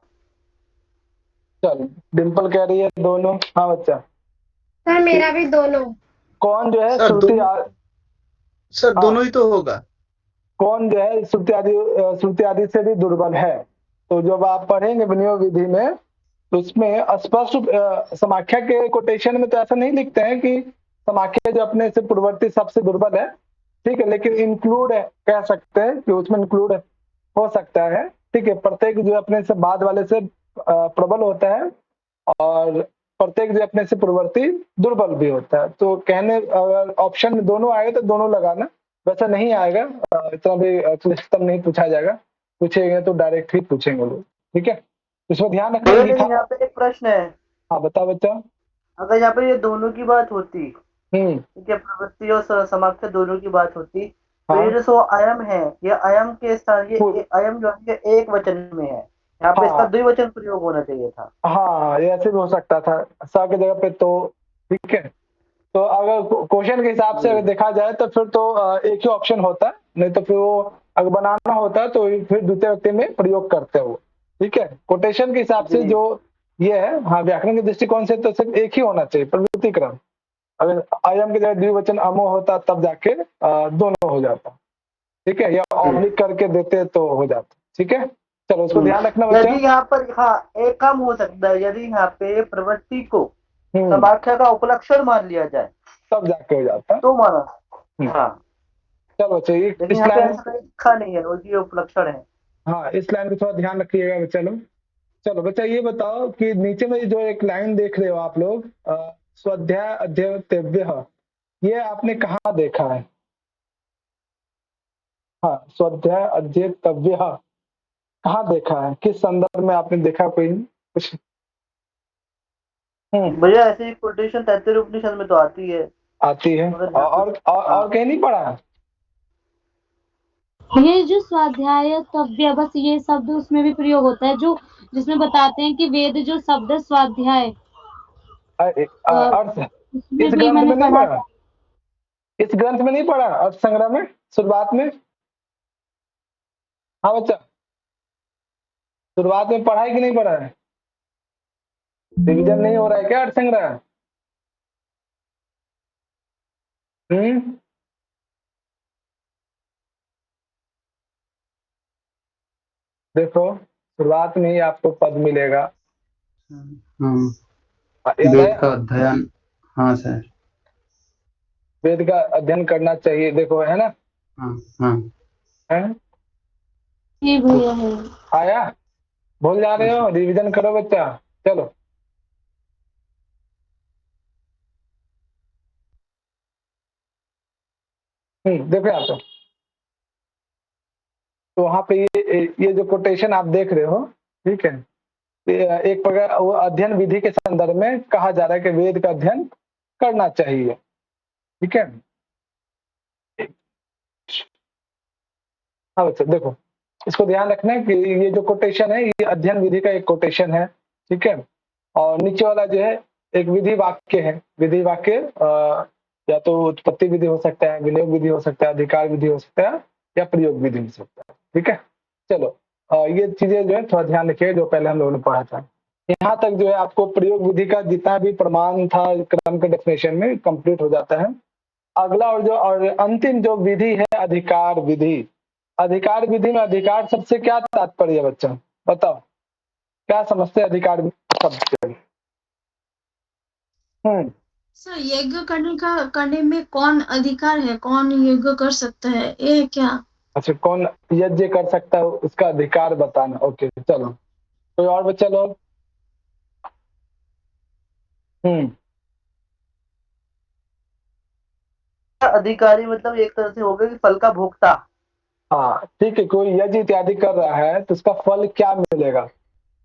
चल डिम्पल कह रही है दोनों। हाँ बच्चा। सर मेरा भी दोनों। कौन जो है सर दोनों ही तो होगा। कौन जो है श्रुति आदि से भी दुर्बल है? तो जब आप पढ़ेंगे विनियोग विधि में तो उसमें स्पष्ट समाख्या के कोटेशन में तो ऐसा नहीं लिखते हैं कि समाख्या जो अपने से पूर्ववर्ती सबसे दुर्बल है, ठीक है, लेकिन इंक्लूड है, कह सकते हैं कि उसमें इंक्लूड हो सकता है, ठीक है। प्रत्येक जो अपने से बाद वाले से प्रबल होता है और प्रत्येक जो अपने से पूर्ववर्ती दुर्बल भी होता है। तो कहने अगर ऑप्शन में दोनों आएगा तो दोनों लगाना, वैसा नहीं आएगा इतना भी क्लिष्टतम नहीं पूछा जाएगा, पूछेंगे तो डायरेक्ट ही पूछेंगे लोग, ठीक है। इसमें ध्यान रखना यहाँ पे एक प्रश्न है। हाँ बताओ बच्चा। अगर यहाँ पे ये दोनों की बात होती, ठीक है, प्रवृत्ति और समाख्या दोनों की बात होती, तो हाँ। ये जो सो अयम है, ये अयम के स्थान ये अयम जो है एक वचन में है, यहाँ पे इसका द्विवचन प्रयोग होना चाहिए था। हाँ ये ऐसे भी हो सकता था सा की जगह पे, तो ठीक है। तो अगर क्वेश्चन के हिसाब से अगर देखा जाए तो फिर तो एक ही ऑप्शन होता है, नहीं तो फिर वो अगर बनाना होता है तो फिर द्वितीय व्यक्ति में प्रयोग करते हो, ठीक है। कोटेशन के हिसाब से जो ये है, हाँ व्याकरण के दृष्टिकोण से तो सिर्फ एक ही होना चाहिए प्रवृत्ति क्रम। अगर अयम की जगह द्विवचन अमो होता तब जाके दोनों हो जाता, ठीक है, या ऑब्लिक करके देते तो हो जाता, ठीक है। चलो उसको ध्यान रखना बच्चा। यदि यहाँ पर हाँ एक काम हो सकता है, यदि यहाँ पे प्रवृत्ति को समाख्या का उपलक्षण मान लिया जाए तब जाके हो जाता, तो माना। हाँ चलो चाहिए, इस लाइन लिखा नहीं है, उसकी उपलक्षण है। हाँ इस लाइन को थोड़ा ध्यान रखिएगा बच्चा लोग। चलो बच्चा ये बताओ कि नीचे में जो एक लाइन देख रहे हो आप लोग, स्वाध्याय अध्येतव्य, ये आपने कहाँ देखा है? हाँ स्वाध्याय अध्येतव्य कहाँ देखा है, किस संदर्भ में आपने देखा, कोई कुछ? भैया ऐसी कोटेशन तैत्तिरीय उपनिषद में तो आती है और कहीं नहीं पढ़ा? ये जो स्वाध्याय तव्य, बस ये शब्द उसमें भी प्रयोग होता है, जो जिसमें बताते हैं कि वेद जो शब्द है स्वाध्याय अर्थ इस ग्रंथ में नहीं पढ़ा, इस ग्रंथ में नहीं पढ़ा, अर्थ संग्रह में शुरुआत में। हाँ बच्चा शुरुआत में पढ़ा है कि नहीं पढ़ा है? रिवीजन नहीं हो रहा है क्या अर्थ संग्रह? देखो शुरुआत में ही आपको पद मिलेगा, वेद का अध्ययन। हाँ सर वेद का अध्ययन करना चाहिए, देखो है ना। है ये भैया है आया, भूल जा रहे हो, रिवीजन करो बच्चा। चलो देखो यहाँ पे, तो वहां पे ये जो कोटेशन आप देख रहे हो, ठीक है, एक प्रकार वो अध्ययन विधि के संदर्भ में कहा जा रहा है कि वेद का अध्ययन करना चाहिए, ठीक है। हाँ बच्चा देखो इसको ध्यान रखना है कि ये जो कोटेशन है ये अध्ययन विधि का एक कोटेशन है, ठीक है। और नीचे वाला जो है एक विधि वाक्य है, विधि वाक्य या तो उत्पत्ति विधि हो सकता है, विनियोग विधि हो सकता है, अधिकार विधि हो सकता है, या प्रयोग विधि हो सकता है, ठीक है। चलो ये चीजें जो है थोड़ा ध्यान रखिए, जो पहले हम लोगों ने पढ़ा था। यहाँ तक जो है आपको प्रयोग विधि का जितना भी प्रमाण था क्रम के डेफिनेशन में कंप्लीट हो जाता है। अगला और अंतिम जो विधि है अधिकार विधि। अधिकार विधि में अधिकार शब्द से क्या तात्पर्य है बच्चा, बताओ क्या समझते हैं अधिकार शब्द से? सर यज्ञ करने में कौन अधिकार है, कौन यज्ञ कर सकता है, ये क्या? अच्छा कौन यज्ञ कर सकता है उसका अधिकार बताना, ओके चलो कोई और बच्चा लोग। अधिकारी मतलब एक तरह से हो गया कि फल का भोक्ता। हाँ ठीक है, कोई यज्ञ इत्यादि कर रहा है तो उसका फल क्या मिलेगा,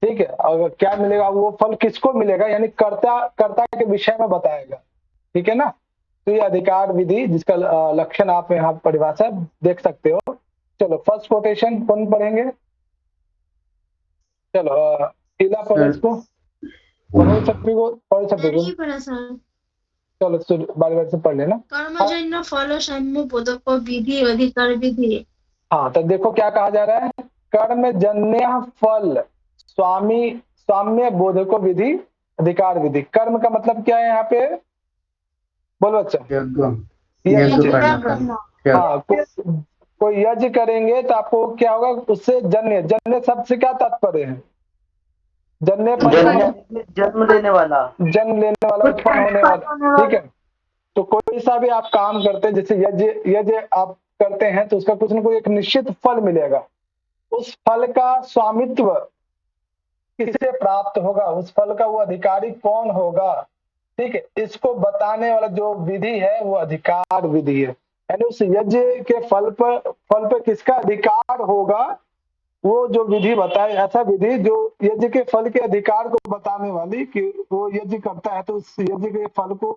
ठीक है, अगर क्या मिलेगा वो फल किसको मिलेगा, यानी कर्ता के विषय में बताएगा, ठीक है ना। तो ये अधिकार विधि जिसका लक्षण आप यहाँ परिभाषा देख सकते हो। चलो फर्स्ट कोटेशन कौन पढ़ेंगे? चलो इला पढ़ो इसको, पढ़ो सर। चलो बार बार से पढ़ लेना। कर्मजन्य फल साम्य बोधक विधि अधिकार विधि। हाँ तो देखो क्या कहा जा रहा है, कर्मजन्य फल साम्य बोधको विधि अधिकार विधि। कर्म का मतलब क्या है यहाँ पे, बोलो बच्चा। हाँ कोई यज्ञ करेंगे तो आपको क्या होगा, उससे जन्य शब्द से क्या तात्पर्य है? जन्म लेने वाला, उत्पन्न होने वाला, ठीक है। तो कोई सा भी आप काम करते हैं, जैसे यज्ञ आप करते हैं तो उसका कुछ न कुछ एक निश्चित फल मिलेगा, उस फल का स्वामित्व किसे प्राप्त होगा, उस फल का वो अधिकारी कौन होगा, ठीक है, इसको बताने वाला जो विधि है वो अधिकार विधि है। यानी उस यज्ञ के फल पर किसका अधिकार होगा, वो जो विधि बताए, ऐसा विधि जो यज्ञ के फल के अधिकार को बताने वाली कि वो यज्ञ करता है तो उस यज्ञ के फल को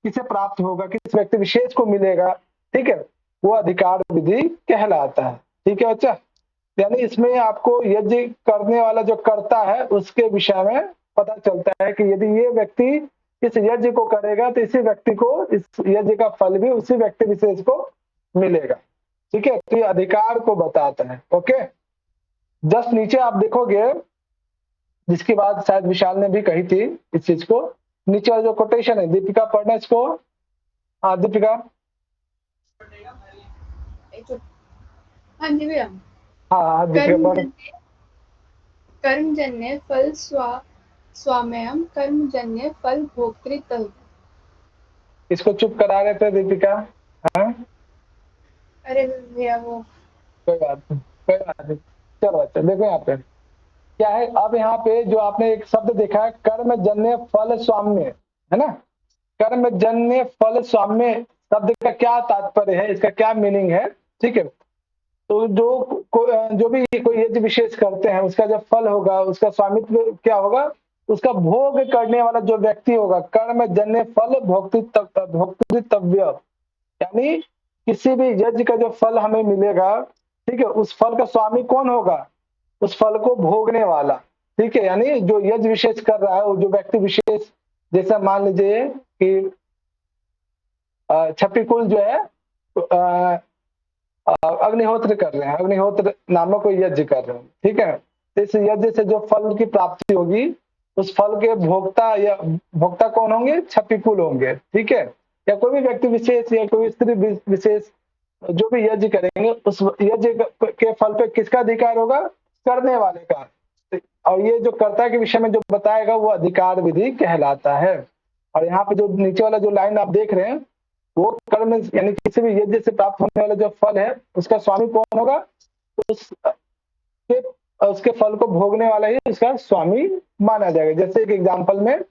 किसे प्राप्त होगा, किस व्यक्ति विशेष को मिलेगा, ठीक है, वो अधिकार विधि कहलाता है। ठीक है बच्चा, यानी इसमें आपको यज्ञ करने वाला जो करता है उसके विषय में पता चलता है कि यदि ये व्यक्ति इस यज्ञ को करेगा तो इसी व्यक्ति को इस यज्ञ का फल भी उसी व्यक्ति विशेष को मिलेगा। ठीक है, तो ये अधिकार को बताता है। ओके, जस्ट नीचे आप देखोगे, जिसकी बात शायद विशाल ने भी कही थी इस चीज को, नीचे वाला जो कोटेशन है, दीपिका पढ़ना इसको। हाँ दीपिका। हाँ जी भैया। हाँ दीपिका पढ़। कर्मजन्य फल स्वाम्यम कर्मजन्य फल भोक्तृत्व। इसको चुप करा रहे थे दीपिका। हाँ अरे भैया वो कोई बात नहीं। चलो अच्छा, देखो यहाँ पे क्या है। अब यहाँ पे जो आपने एक शब्द देखा है, कर्मजन्य फल स्वाम्य, है ना। कर्मजन्य फल स्वाम्य शब्द का क्या तात्पर्य है, इसका क्या मीनिंग है, ठीक है। तो जो भी कोई यज्ञ विशेष करते हैं उसका जब फल होगा, उसका स्वामित्व क्या होगा, उसका भोग करने वाला जो व्यक्ति होगा, कर्मजन्य फल भोक्तृतव्य, यानी किसी भी यज्ञ का जो फल हमें मिलेगा, ठीक है, उस फल का स्वामी कौन होगा, उस फल को भोगने वाला। ठीक है, यानी जो यज्ञ विशेष कर रहा है वो जो व्यक्ति विशेष, जैसा मान लीजिए कि छपिकुल जो है अग्निहोत्र कर रहे हैं, अग्निहोत्र नामक कोई यज्ञ कर रहे हैं, ठीक है। इस यज्ञ से जो फल की प्राप्ति होगी, उस फल के भोक्ता कौन होंगे, छपिकुल होंगे, ठीक है। या कोई भी व्यक्ति विशेष या कोई स्त्री विशेष जो भी यज्ञ करेंगे, उस यज्ञ के फल पे किसका अधिकार होगा, करने वाले का। और ये जो कर्ता के विषय में जो बताएगा वो अधिकार विधि कहलाता है। और यहाँ पे जो नीचे वाला जो लाइन आप देख रहे हैं, वो कर्म यानी किसी भी यज्ञ से प्राप्त होने वाला जो फल है उसका स्वामी कौन होगा, उसके फल को भोगने वाला ही उसका स्वामी माना जाएगा। जैसे एक एग्जाम्पल में,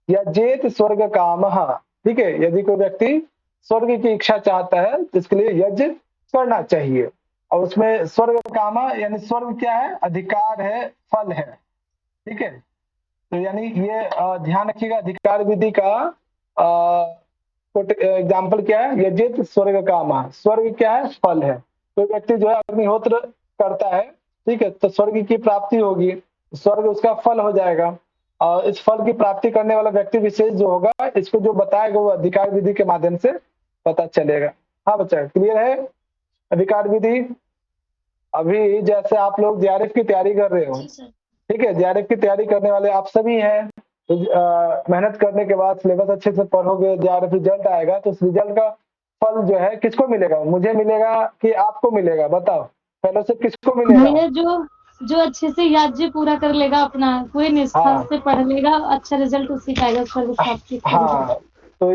यजेत स्वर्ग कामः, ठीक है, यदि कोई व्यक्ति स्वर्ग की इच्छा चाहता है तो इसके लिए यज्ञ करना चाहिए। और उसमें स्वर्ग कामा यानी स्वर्ग क्या है, अधिकार है, फल है, ठीक है। तो यानी ये ध्यान रखिएगा, अधिकार विधि का एग्जाम्पल क्या है, यजित स्वर्ग कामा, स्वर्ग क्या है, फल है। तो व्यक्ति जो है अग्निहोत्र करता है, ठीक है, तो स्वर्ग की प्राप्ति होगी, स्वर्ग उसका फल हो जाएगा। और इस फल की प्राप्ति करने वाला व्यक्ति विशेष जो होगा, इसको जो बताएगा वो अधिकार विधि के माध्यम से पता चलेगा। हाँ बच्चा, क्लियर है अधिकार विधि। अभी जैसे आप लोग जेआरएफ की तैयारी कर रहे हो, ठीक है, जेआरएफ की तैयारी करने वाले आप सभी हैं, तो मेहनत करने के बाद सिलेबस अच्छे से पढ़ोगे, जेआरएफ रिजल्ट आएगा, तो उस रिजल्ट का फल जो है किसको मिलेगा, मुझे मिलेगा कि आपको मिलेगा, बताओ, फेलोशिप किसको मिलेगा, जो अच्छे से यज्ञ पूरा कर लेगा अपना, कोई निष्ठा से पढ़ लेगा, अच्छा रिजल्ट उसी का आएगा। हाँ, तो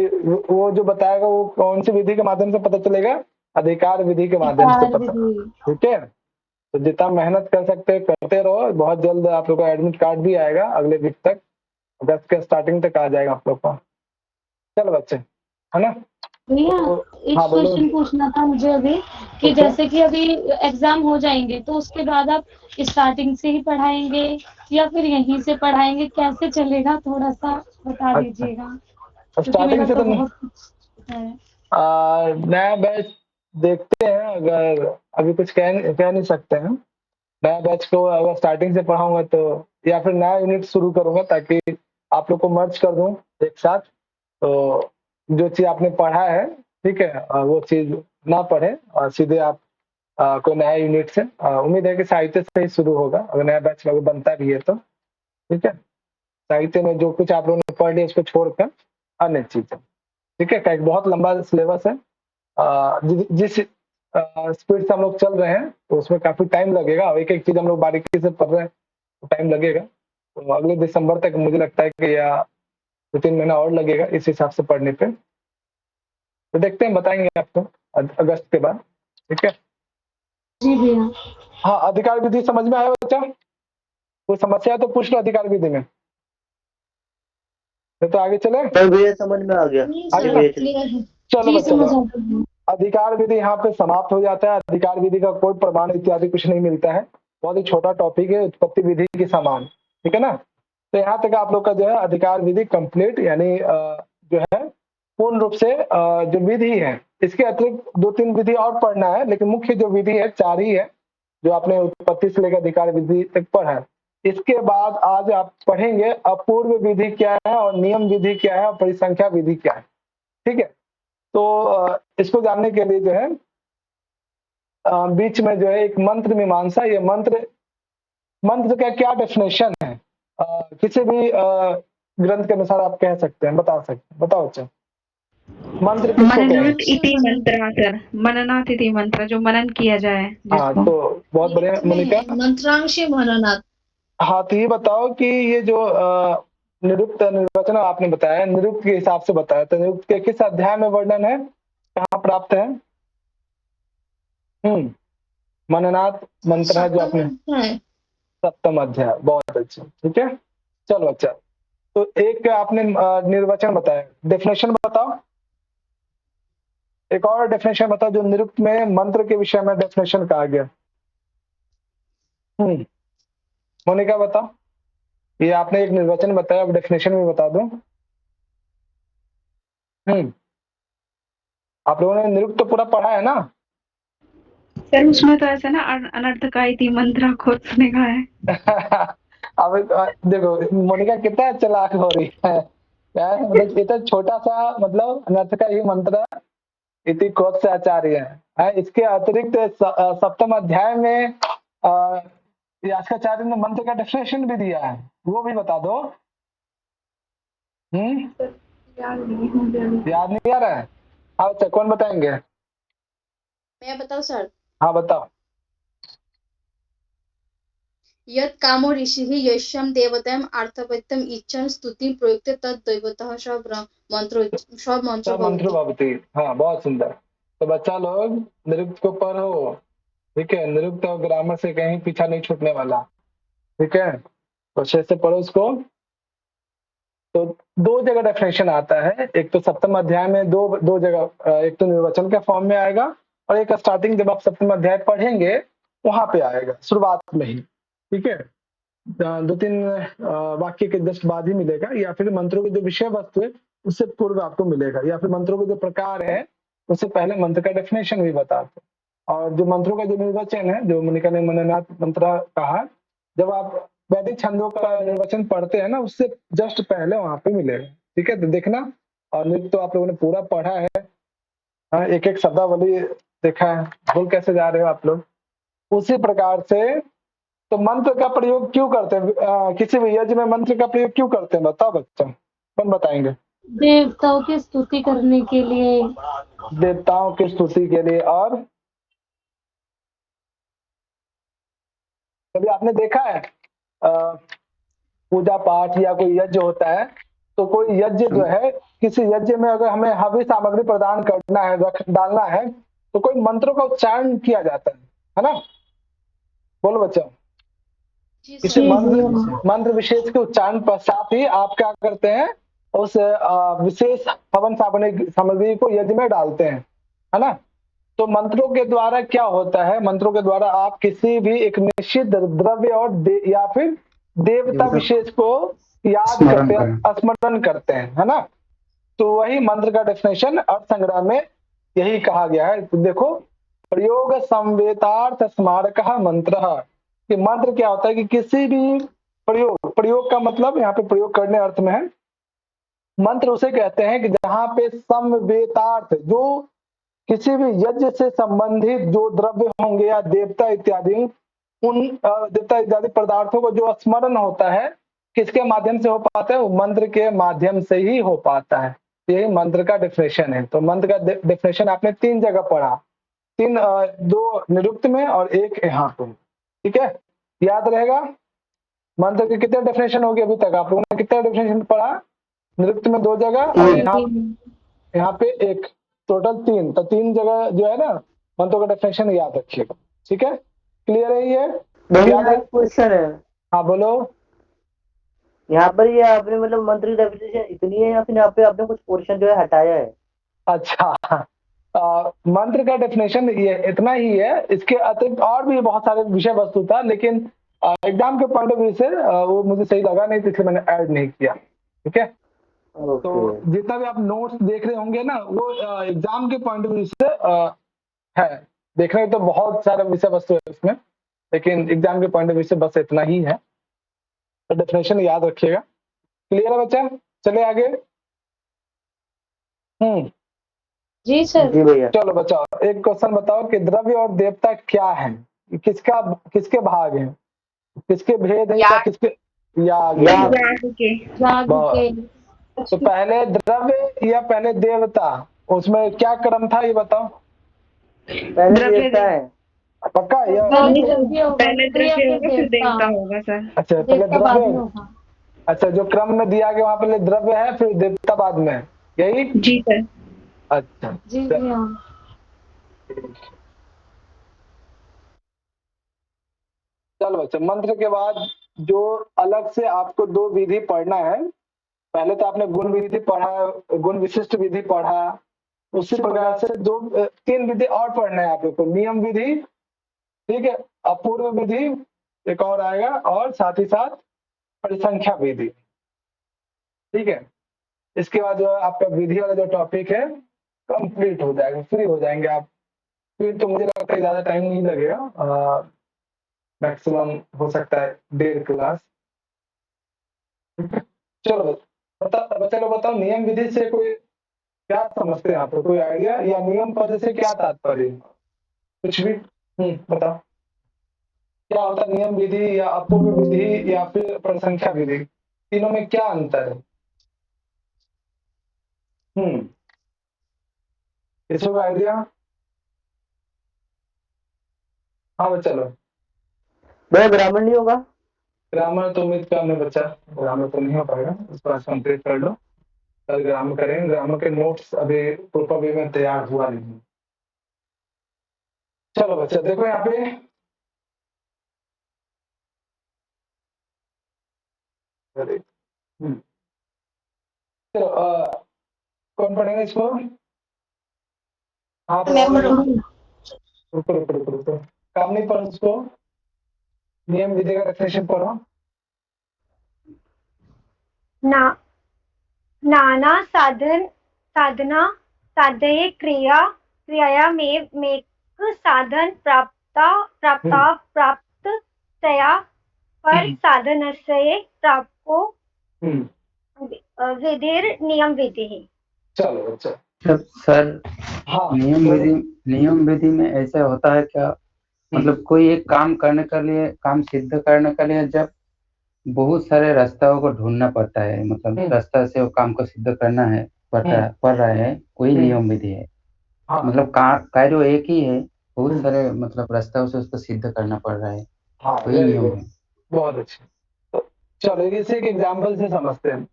वो जो बताएगा वो कौन सी विधि के माध्यम से पता चलेगा, अधिकार विधि के माध्यम से पता, ठीक है। तो जितना मेहनत कर सकते करते रहो, बहुत जल्द आप लोग का एडमिट कार्ड भी आएगा, अगले वीक तक, अगस्त के स्टार्टिंग तक आ जाएगा आप लोग का। चलो बच्चे, है ना। भैया एक क्वेश्चन पूछना था मुझे अभी, कि जैसे कि अभी एग्जाम हो जाएंगे तो उसके बाद आप स्टार्टिंग से ही पढ़ाएंगे या फिर यहीं से पढ़ाएंगे, कैसे चलेगा, थोड़ा सा बता दीजिएगा। स्टार्टिंग से तो नया बैच देखते हैं, अगर अभी कुछ कह नहीं सकते हैं। नया बैच को अगर स्टार्टिंग से पढ़ाऊंगा तो, या फिर नया यूनिट शुरू करूंगा ताकि आप लोग को मर्ज कर दूं एक साथ, तो जो चीज आपने पढ़ा है, ठीक है, वो चीज ना पढ़े और सीधे आप कोई नया यूनिट से, उम्मीद है कि साहित्य से ही शुरू होगा, अगर नया बैच लोग बनता भी है तो, ठीक है। साहित्य में जो कुछ आप लोगों ने पढ़ लिया उसको छोड़कर अन्य चीजें, ठीक है। एक बहुत लंबा सिलेबस है, जिस स्पीड से हम लोग चल रहे हैं तो उसमें काफी टाइम लगेगा, और एक एक चीज हम लोग बारीकी से पढ़ रहे हैं तो टाइम लगेगा। तो अगले दिसंबर तक मुझे लगता है कि या 2-3 महीना और लगेगा इस हिसाब से पढ़ने पे। तो देखते हैं, बताएंगे आपको अगस्त के बाद, ठीक है। जी भैया। हाँ, अधिकार विधि समझ में आया बच्चा? कोई समस्या है तो पूछ लो अधिकार विधि में, तो आगे चले। भैया समझ में आ गया। आगे ना? चलो बच्चों, अधिकार विधि यहाँ पे समाप्त हो जाता है। अधिकार विधि का कोई प्रमाण इत्यादि कुछ नहीं मिलता है, बहुत ही छोटा टॉपिक है, उत्पत्ति विधि के समान, ठीक है ना। तो यहाँ तक आप लोग का जो है अधिकार विधि कंप्लीट, यानी जो है पूर्ण रूप से जो विधि है, इसके अतिरिक्त 2-3 विधि और पढ़ना है, लेकिन मुख्य जो विधि है 4 ही है जो आपने उत्पत्ति से लेकर अधिकार विधि तक पढ़ा है। इसके बाद आज आप पढ़ेंगे अपूर्व विधि क्या है और नियम विधि क्या है और परिसंख्या विधि क्या है, ठीक है। तो इसको जानने के लिए जो है बीच में जो है एक मंत्र मीमांसा, ये मंत्र का क्या डेफिनेशन है, किसी भी ग्रंथ के अनुसार आप कह सकते हैं, बता सकते हैं, बताओ अच्छा। मंत्र किसको कहते हैं? मननात् इति मंत्र सर, मननात् इति मंत्र, जो मनन किया जाए। हाँ, तो बहुत बढ़िया मोनिका। मंत्रांशे मननात्। हाँ, तो ये बताओ कि ये जो निरुक्त निर्वचन आपने बताया, निरुक्त के हिसाब से बताया, तो निरुक्त के किस अध्याय में वर्णन है, कहाँ प्राप्त है? मननात् मंत्र है जो आपने, 7वां अध्याय, बहुत अच्छा, ठीक है। चलो अच्छा, तो एक आपने निर्वचन बताया, डेफिनेशन बताओ, एक और डेफिनेशन बताओ जो निरुक्त में मंत्र के विषय में डेफिनेशन कहा गया। मोनिका बताओ, ये आपने एक निर्वचन बताया, अब डेफिनेशन भी बता दो। आप लोगों ने निरुक्त तो पूरा पढ़ा है ना? सर उसमें तो ऐसा ना अनर्थकाइति मंत्र खुद सुने का है। अब देखो मोनिका कितना चालाक हो रही है, मतलब इतना छोटा सा, मतलब अनर्थका ही मंत्र इति क्रोध से आचार्य है। इसके अतिरिक्त 7वां अध्याय में यास्काचार्य ने मंत्र का डेफिनेशन भी दिया है, वो भी बता दो। याद नहीं आ रहा है? हाँ अच्छा, कौन बताएंगे? मैं बताऊं सर? हाँ बताओ। यत् कामो ऋषिः यस्यां देवतां अर्थवत्यम इच्छन् स्तुति प्रयुक्ते तद दैवतः सब मंत्र भवति। हाँ, बहुत सुंदर। तो बच्चा लोग निरुक्त को पढ़ो, ठीक है। निरुक्त और ग्रामर से कहीं पीछा नहीं छूटने वाला, ठीक है, तो अच्छे से पढ़ो उसको। तो 2 जगह डेफिनेशन आता है, एक तो 7वां अध्याय में दो जगह, एक तो निर्वचन के फॉर्म में आएगा और एक स्टार्टिंग जब आप 7वां अध्याय पढ़ेंगे वहां पे आएगा, शुरुआत में ही, ठीक है। 2-3 वाक्य के जस्ट बाद ही मिलेगा, या फिर मंत्रों की जो विषय वस्तु है उससे पूर्व आपको मिलेगा, या फिर मंत्रों के जो प्रकार है उससे पहले मंत्र का डेफिनेशन भी बताते। और जो मंत्रों का जो निर्वचन है, जो मोनिका ने मननात् मंत्र कहा, जब आप वैदिक छंदों का निर्वचन पढ़ते हैं ना, उससे जस्ट पहले वहां पे मिलेगा, ठीक है। तो देखना, और नृत्य तो आप लोगों ने पूरा पढ़ा है, एक एक शब्दावली देखा है, भूल कैसे जा रहे हो आप लोग। उसी प्रकार से तो मंत्र का प्रयोग क्यों करते हैं, किसी भी यज्ञ में मंत्र का प्रयोग क्यों करते हैं, बताओ बच्चों, कौन बताएंगे? देवताओं की स्तुति करने के लिए। देवताओं की स्तुति के लिए। और कभी आपने देखा है पूजा पाठ या कोई यज्ञ होता है, तो कोई यज्ञ जो है, किसी यज्ञ में अगर हमें हवी सामग्री प्रदान करना है, डालना है, तो कोई मंत्रों का उच्चारण किया जाता है ना? बोलो बच्चों। किसी मंत्र विशेष के उच्चारण पश्चात ही आप क्या करते हैं, उस विशेष हवन सामग्री को यज्ञ में डालते हैं, है ना? तो मंत्रों के द्वारा क्या होता है, मंत्रों के द्वारा आप किसी भी एक निश्चित द्रव्य और या फिर देवता विशेष को याद करते हैं, स्मरण करते हैं, है ना? तो वही मंत्र का डेफिनेशन अर्थ संग्रह में यही कहा गया है। तो देखो, प्रयोग संवेतार्थ स्मारक मंत्र, कि मंत्र क्या होता है कि किसी भी प्रयोग का मतलब यहाँ पे प्रयोग करने अर्थ में है। मंत्र उसे कहते हैं कि जहां पे संवेतार्थ, जो किसी भी यज्ञ से संबंधित जो द्रव्य होंगे या देवता इत्यादि, उन देवता इत्यादि पदार्थों को जो स्मरण होता है, किसके माध्यम से हो पाता है? वो मंत्र के माध्यम से ही हो पाता है। यही मंत्र का डेफिनेशन है। तो मंत्र का डेफिनेशन आपने 3 जगह पढ़ा, 2 निरुक्त में और 1 यहाँ पे, ठीक है, याद रहेगा। मंत्र के कितने डेफिनेशन हो गए अभी तक? आप लोगों ने कितने डेफिनेशन पढ़ा? निरुक्त में 2 जगह और यहाँ पे 1, टोटल 3। तो 3 जगह जो है ना, मंत्रों का डेफिनेशन याद रखिएगा, ठीक है। क्लियर है ये? क्वेश्चन है, हाँ बोलो। यहाँ पर ये आपने मतलब मंत्र की डेफिनेशन इतनी है या फिर यहाँ पे आपने कुछ पोर्शन जो है हटाया है? अच्छा मंत्र का डेफिनेशन ये इतना ही है, इसके अतिरिक्त और भी बहुत सारे विषय वस्तु था, लेकिन एग्जाम के पॉइंट ऑफ व्यू से वो मुझे सही लगा नहीं, तो इसलिए मैंने ऐड नहीं किया। ठीक है, तो जितना भी आप नोट्स देख रहे होंगे ना, वो एग्जाम के पॉइंट ऑफ व्यू से है। देखने में तो बहुत सारे विषय वस्तु है इसमें, लेकिन एग्जाम के पॉइंट ऑफ व्यू से बस इतना ही है, तो डेफिनेशन याद रखिएगा। क्लियर है बच्चा? चले आगे। जी सर। जी भैया। चलो बच्चा, एक क्वेश्चन बताओ कि द्रव्य और देवता क्या है? किसके भाग हैं? किसके भेद है या किसके याग के। तो पहले द्रव्य या पहले देवता, उसमें क्या क्रम था ये बताओ। पहले देवता है पक्का? या पहले द्रव्य होगा फिर देवता होगा सर। अच्छा पहले द्रव्य होगा। अच्छा, जो क्रम में दिया गया वहाँ पहले द्रव्य है फिर देवता बाद में, यही? जी सर। अच्छा जी हाँ। चलो बच्चा, मंत्र के बाद जो अलग से आपको दो विधि पढ़ना है, पहले तो आपने गुण विधि पढ़ा, गुण विशिष्ट विधि पढ़ा, उसी प्रकार से तीन विधि और पढ़ना है आपको। नियम विधि, ठीक है, अपूर्व विधि एक और आएगा, और साथ ही साथ परिसंख्या विधि। ठीक है, इसके बाद जो आपका विधि वाला जो टॉपिक है कंप्लीट हो जाएगा, फ्री हो जाएंगे आप। फिर तो मुझे लगता है ज्यादा टाइम नहीं लगेगा, मैक्सिमम हो सकता है 1.5 क्लास। चलो बताओ नियम विधि से कोई क्या समझते हैं आप? कोई आइडिया? या नियम पद से क्या तात्पर्य? कुछ भी बताओ, क्या होता है नियम विधि या अपूर्व विधि या फिर परिसंख्या विधि, तीनों में क्या अंतर है? किसी को आइडिया? हाँ चलो। भैया ग्रामर नहीं होगा? ग्रामर तो उम्मीद कम है बच्चा, ग्रामर तो नहीं हो पाएगा, इस बार कंप्लीट कर लो, कल ग्रामर करेंगे। ग्रामर के नोट्स अभी प्रॉपर वे में तैयार हुआ नहीं। चलो बच्चा देखो यहाँ पे, चलो कौन पढ़ेगा इसको? हाँ रुको, काम नहीं पढ़ो उसको, नियम विधि का डेफिनेशन पढ़ो। नाना साधना साधये क्रियाया में साधन प्राप्तया पर साधनस्य प्राप्को विधिर नियम विधि। चलो अच्छा सर हाँ, नियम विधि में ऐसा होता है क्या, मतलब कोई एक काम करने के लिए, काम सिद्ध करने के लिए जब बहुत सारे रास्ताओं को ढूंढना पड़ता है, मतलब रास्ता से वो काम को सिद्ध करना है पड़ रहा है, वही नियम विधि है। मतलब कार्य एक ही है, बहुत सारे मतलब रास्ताओं से उसको सिद्ध करना पड़ रहा है, वही नियम है। बहुत अच्छे। तो चलो इसे एक एग्जाम्पल से समझते हैं।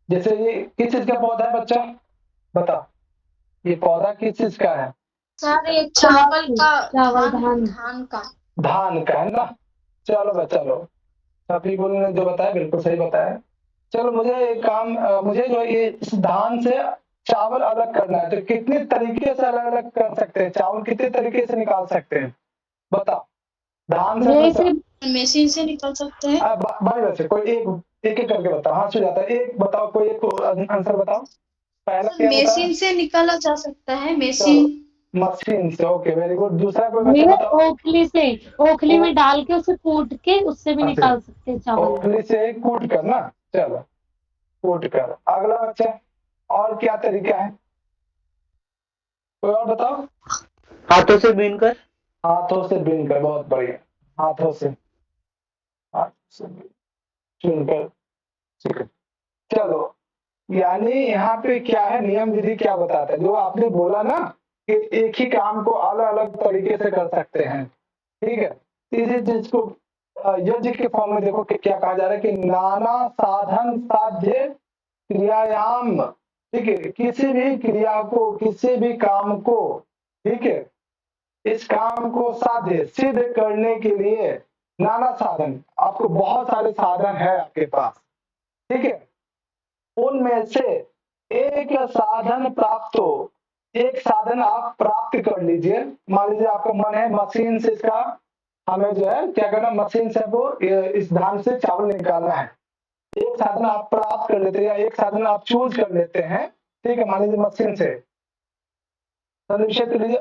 जैसे ये किस चीज का पौधा है बच्चा, बताओ ये पौधा किस चीज का है? सर ये चावल का, धान का है ना। चलो बच्चा लो, सभी ने जो बताया बिल्कुल सही बताया। चलो मुझे एक काम, मुझे जो ये इस धान से चावल अलग करना है, तो कितने तरीके से अलग अलग कर सकते हैं? चावल कितने तरीके से निकाल सकते हैं बताओ? धान से मशीन से निकल सकते हैं। भाई वैसे कोई एक करके बताओ। हाँ सुजाता, एक बताओ, कोई एक आंसर बताओ। पहला क्या बताओ? मशीन से निकाला जा सकता है, मशीन से। Okay very good. दूसरा कोई बताओ? ओखली में डाल के उसे कूट के उससे भी निकाल सकते हैं चावल। ओखली से कूट कर ना, चलो कूट कर। अगला बच्चा, और क्या तरीका है? कोई और बताओ? हाथों से बीनकर। हाथों से बीनकर, बहुत बढ़िया। हाथों से चुनकर, ठीक है। चलो यानी यहाँ पे क्या है, नियम विधि क्या बताता है? जो आपने बोला ना कि एक ही काम को अलग अलग तरीके से कर सकते हैं, ठीक है। इसी चीज को यज्ञ के फॉर्म में देखो कि क्या कहा जा रहा है कि नाना साधन साध्य क्रियायाम, ठीक है। किसी भी क्रिया को, किसी भी काम को, ठीक है, इस काम को साध्य सिद्ध करने के लिए नाना साधन, आपको बहुत सारे साधन है आपके पास, ठीक है। उनमें से एक साधन प्राप्त हो, एक साधन आप प्राप्त कर लीजिए। मान लीजिए आपका मन है मशीन से इसका हमें जो है क्या करना, मशीन से वो इस धान से चावल निकालना है। एक साधन आप प्राप्त कर लेते हैं या एक साधन आप चूज कर लेते हैं, ठीक है। मान लीजिए मशीन से लीजिए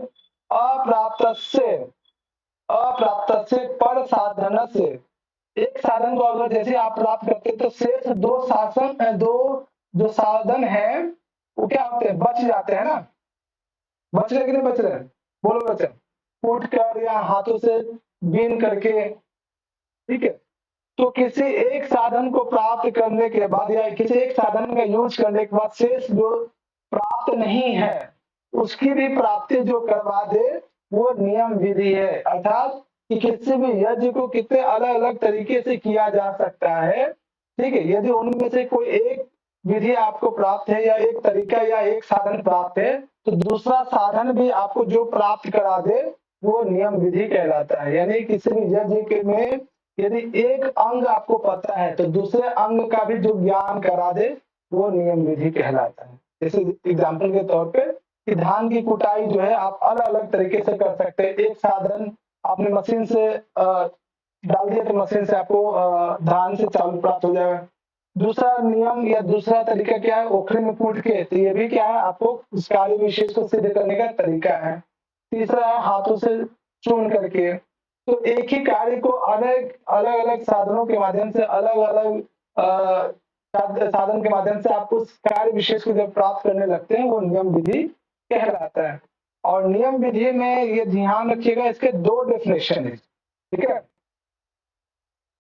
अप्राप्त से पर साधन से, एक साधन को अगर जैसे आप प्राप्त करते हैं तो शेष दो जो साधन है वो क्या होते हैं, बच जाते हैं ना। बच रहे कि नहीं बच रहे, बोलो बच्चे। कूट कर या हाथों से बीन करके, ठीक है। तो किसी एक साधन को प्राप्त करने के बाद या किसी एक साधन का यूज करने के बाद शेष जो प्राप्त नहीं है उसकी भी प्राप्ति जो करवा दे वो नियम विधि है। अर्थात कि किसी भी यज्ञ को कितने अलग अलग तरीके से किया जा सकता है, ठीक है। यदि उनमें से कोई एक विधि आपको प्राप्त है या एक तरीका या एक साधन प्राप्त है तो दूसरा साधन भी आपको जो प्राप्त करा दे वो नियम विधि कहलाता है। यानी किसी भी यज्ञ में यदि एक अंग आपको पता है तो दूसरे अंग का भी जो ज्ञान करा दे वो नियम विधि कहलाता है। जैसे एग्जाम्पल के तौर पे कि धान की कुटाई जो है आप अलग अलग तरीके से कर सकते हैं। एक साधन आपने मशीन से डाल दिया तो मशीन से आपको धान से चावल प्राप्त हो जाएगा। दूसरा नियम या दूसरा तरीका क्या है, ओखली में कूट के, तो ये भी क्या है आपको उस कार्य विशेष को सिद्ध करने का तरीका है। तीसरा है हाथों से चून करके। तो एक ही कार्य को अलग अलग साधनों के माध्यम से अलग अलग साधन के माध्यम से आप उस कार्य विशेष को जब प्राप्त करने लगते हैं वो नियम विधि कहलाता है। और नियम विधि में ये ध्यान रखिएगा इसके दो डेफिनेशन है, ठीक है।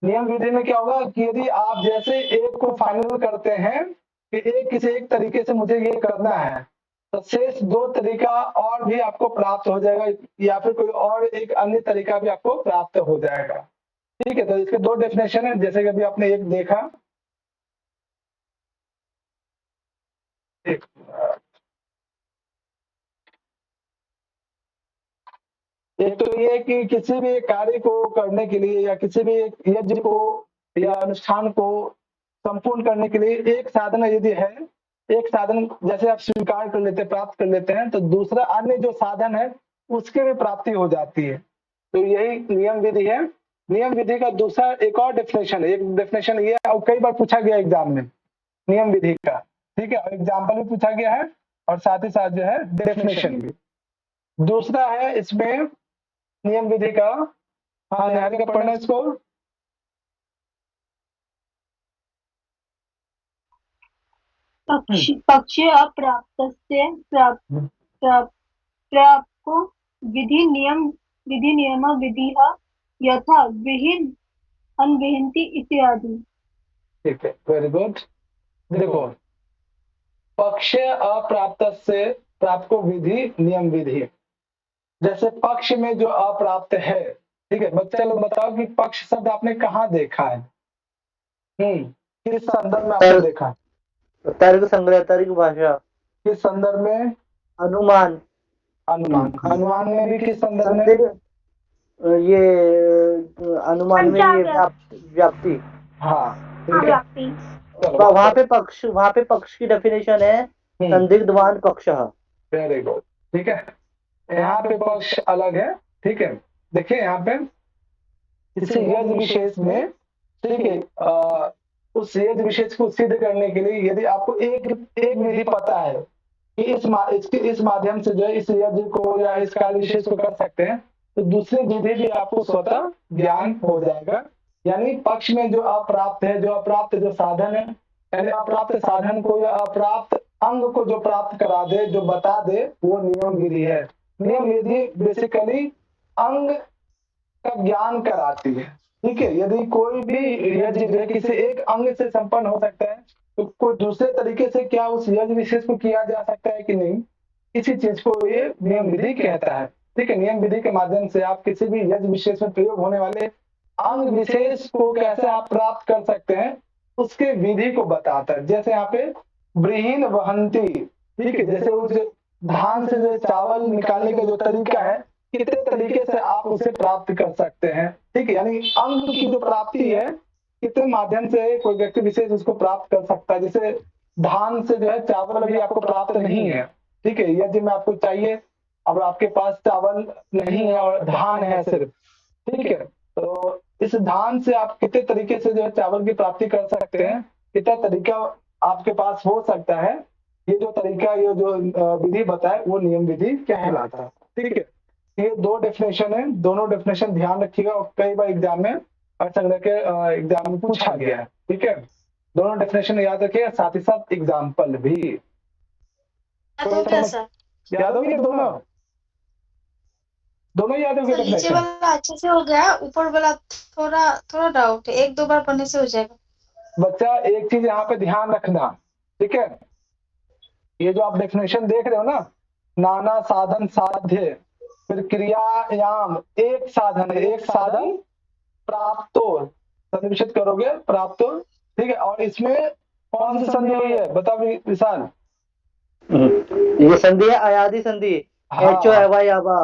नियम विधि में क्या होगा कि यदि आप जैसे एक को फाइनल करते हैं कि एक किसी एक तरीके से मुझे ये करना है तो शेष दो तरीका और भी आपको प्राप्त हो जाएगा या फिर कोई और एक अन्य तरीका भी आपको प्राप्त हो जाएगा, ठीक है। तो इसके दो डेफिनेशन है, जैसे कि अभी आपने एक देखा, एक तो ये कि किसी भी कार्य को करने के लिए या किसी भी यज्ञ को या अनुष्ठान को संपूर्ण करने के लिए एक साधन यदि है, एक साधन जैसे आप स्वीकार कर लेते हैं, प्राप्त कर लेते हैं, तो दूसरा अन्य जो साधन है उसकी भी प्राप्ति हो जाती है। तो यही नियम विधि है। नियम विधि का दूसरा एक और डेफिनेशन है, एक डेफिनेशन ये और कई बार पूछा गया एग्जाम में नियम विधि का, ठीक है। एग्जाम्पल भी पूछा गया है और साथ ही साथ जो है डेफिनेशन भी। दूसरा है इसमें नियम विधि का, हाँ निहारिका पढ़ना इसको। पक्षे अप्राप्तस्य प्राप्को विधि नियम विधिः यथा विहीन अनविहीनति इत्यादि। ठीक है, वेरी गुड। देखो पक्ष अप्राप्त से प्राप्त को विधि नियम विधि, जैसे पक्ष में जो अप्राप्त है, ठीक है। बच्चे लोग बताओ कि पक्ष शब्द आपने कहाँ देखा है, किस संदर्भ में आपने देखा? तर्क संग्रह, तर्क भाषा। किस संदर्भ में? अनुमान। अनुमान में भी किस संदर्भ में? ये अनुमान में ये व्याप्ति। हाँ व्याप्ति। वहाँ पे पक्ष की डेफिनेशन है संदिग्धवान पक्ष। वेरी गुड, ठीक है। यहाँ पे पक्ष अलग है, ठीक है। देखिए यहाँ पे किसी यज्ञ विशेष में, ठीक है, उस यज्ञ विशेष को सिद्ध करने के लिए यदि आपको एक विधि पता है कि इस माध्यम से जो है इस यज्ञ को या इस कार्य विशेष को कर सकते हैं, तो दूसरी विधि भी आपको स्वतः ज्ञान हो जाएगा। यानी पक्ष में जो अप्राप्त है, जो अप्राप्त जो साधन है, यानी अप्राप्त साधन को या अप्राप्त अंग को जो प्राप्त करा दे, जो बता दे, वो नियम विधि है। नियम विधि बेसिकली अंग का ज्ञान कराती है, ठीक है। यदि कोई भी यज्ञ किसी एक अंग से संपन्न हो सकता है तो कोई दूसरे तरीके से क्या उस यज्ञ विशेष को किया जा सकता है कि नहीं, इसी चीज को ये नियम विधि कहता है, ठीक है। नियम विधि के माध्यम से आप किसी भी यज्ञ विशेष में प्रयोग होने वाले अंग विशेष को कैसे आप प्राप्त कर सकते हैं उसके विधि को बताता है। जैसे यहाँ पे ब्रीहीन वहंती, ठीक है, जैसे उस धान से जो चावल निकालने का जो तरीका है, कितने तरीके से आप उसे प्राप्त कर सकते हैं, ठीक है, यानी अंग की जो प्राप्ति है कितने माध्यम से कोई व्यक्ति विशेष उसको प्राप्त कर सकता है। जैसे धान से जो है चावल अभी आपको प्राप्त नहीं है, ठीक है, यदि में आपको चाहिए, अब आपके पास चावल नहीं है और धान है सिर्फ, ठीक है, तो इस धान से आप कितने तरीके से जो है चावल की प्राप्ति कर सकते हैं, कितना तरीका आपके पास हो सकता है, ये जो तरीका, ये जो विधि बताए वो नियम विधि कहलाता है। ठीक है, ये दो डेफिनेशन है, दोनों डेफिनेशन ध्यान रखिएगा और कई बार एग्जाम में और संग्रह के एग्जाम में पूछा गया है। ठीक है, दोनों डेफिनेशन याद रखिएगा, साथ ही साथ एग्जाम्पल भी याद हो गया, दोनों याद हो गया। नीचे वाला अच्छे से हो गया, ऊपर वाला थोड़ा थोड़ा डाउट है, एक दो बार पढ़ने से हो जाएगा। बच्चा एक चीज यहाँ पे ध्यान रखना, ठीक है, ये जो आप डेफिनेशन देख रहे हो ना, नाना साधन साध्य, फिर क्रियायाम एक साधन है, एक साधन प्राप्तो, संधि करोगे प्राप्तो, ठीक है, और इसमें कौन सी संधि हुई है बताओ विशाल? ये संधि है अयादि संधि, एचो एवा यावा,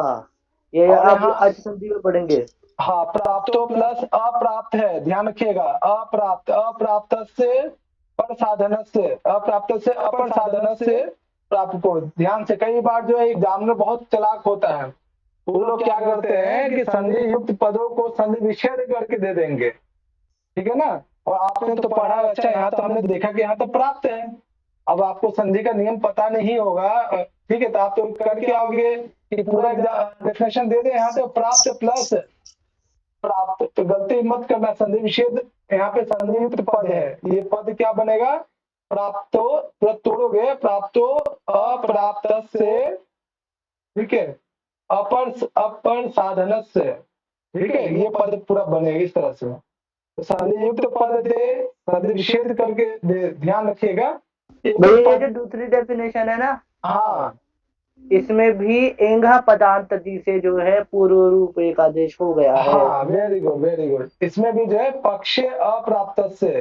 ये आप अर्थ संधि में पढ़ेंगे। हाँ, प्राप्तो प्लस अप्राप्त है, ध्यान रखिएगा, अप्राप्त, अप्राप्त से पर साधन से, अप्राप्त से अपर साधन से प्राप्त को, ध्यान से। कई बार जो है एग्जाम में बहुत चालाक होता है, वो लोग क्या करते हैं कि संधि युक्त पदों को संधि विच्छेद करके दे देंगे, ठीक है ना, और आपने तो पढ़ा, अच्छा यहाँ तो हमने देखा कि यहाँ तो प्राप्त है, अब आपको संधि का नियम पता नहीं होगा, ठीक है, तो आप तो करके आओगे कि पूरा डेफिनेशन दे दे, यहाँ तो प्राप्त प्लस प्राप्त, तो गलती मत करना, संधि विच्छेद यहाँ पे संधि युक्त पद है, ये पद क्या बनेगा, प्राप्तो, पूरा तोड़ोगे, प्राप्तो अप्राप्त से, ठीक है, अपर साधन से, ठीक है, ये पद पूरा बनेगा इस तरह से। तो संधि युक्त पद दे, संधि विच्छेद करके दे, ध्यान रखिएगा। ये जो दूसरी डेफिनेशन है ना, हाँ, इसमें भी एंगा पदांतति से जो है पूर्व रूप एक आदेश हो गया है। हाँ, वेरी गुड वेरी गुड, इसमें भी जो है पक्ष अप्राप्त से,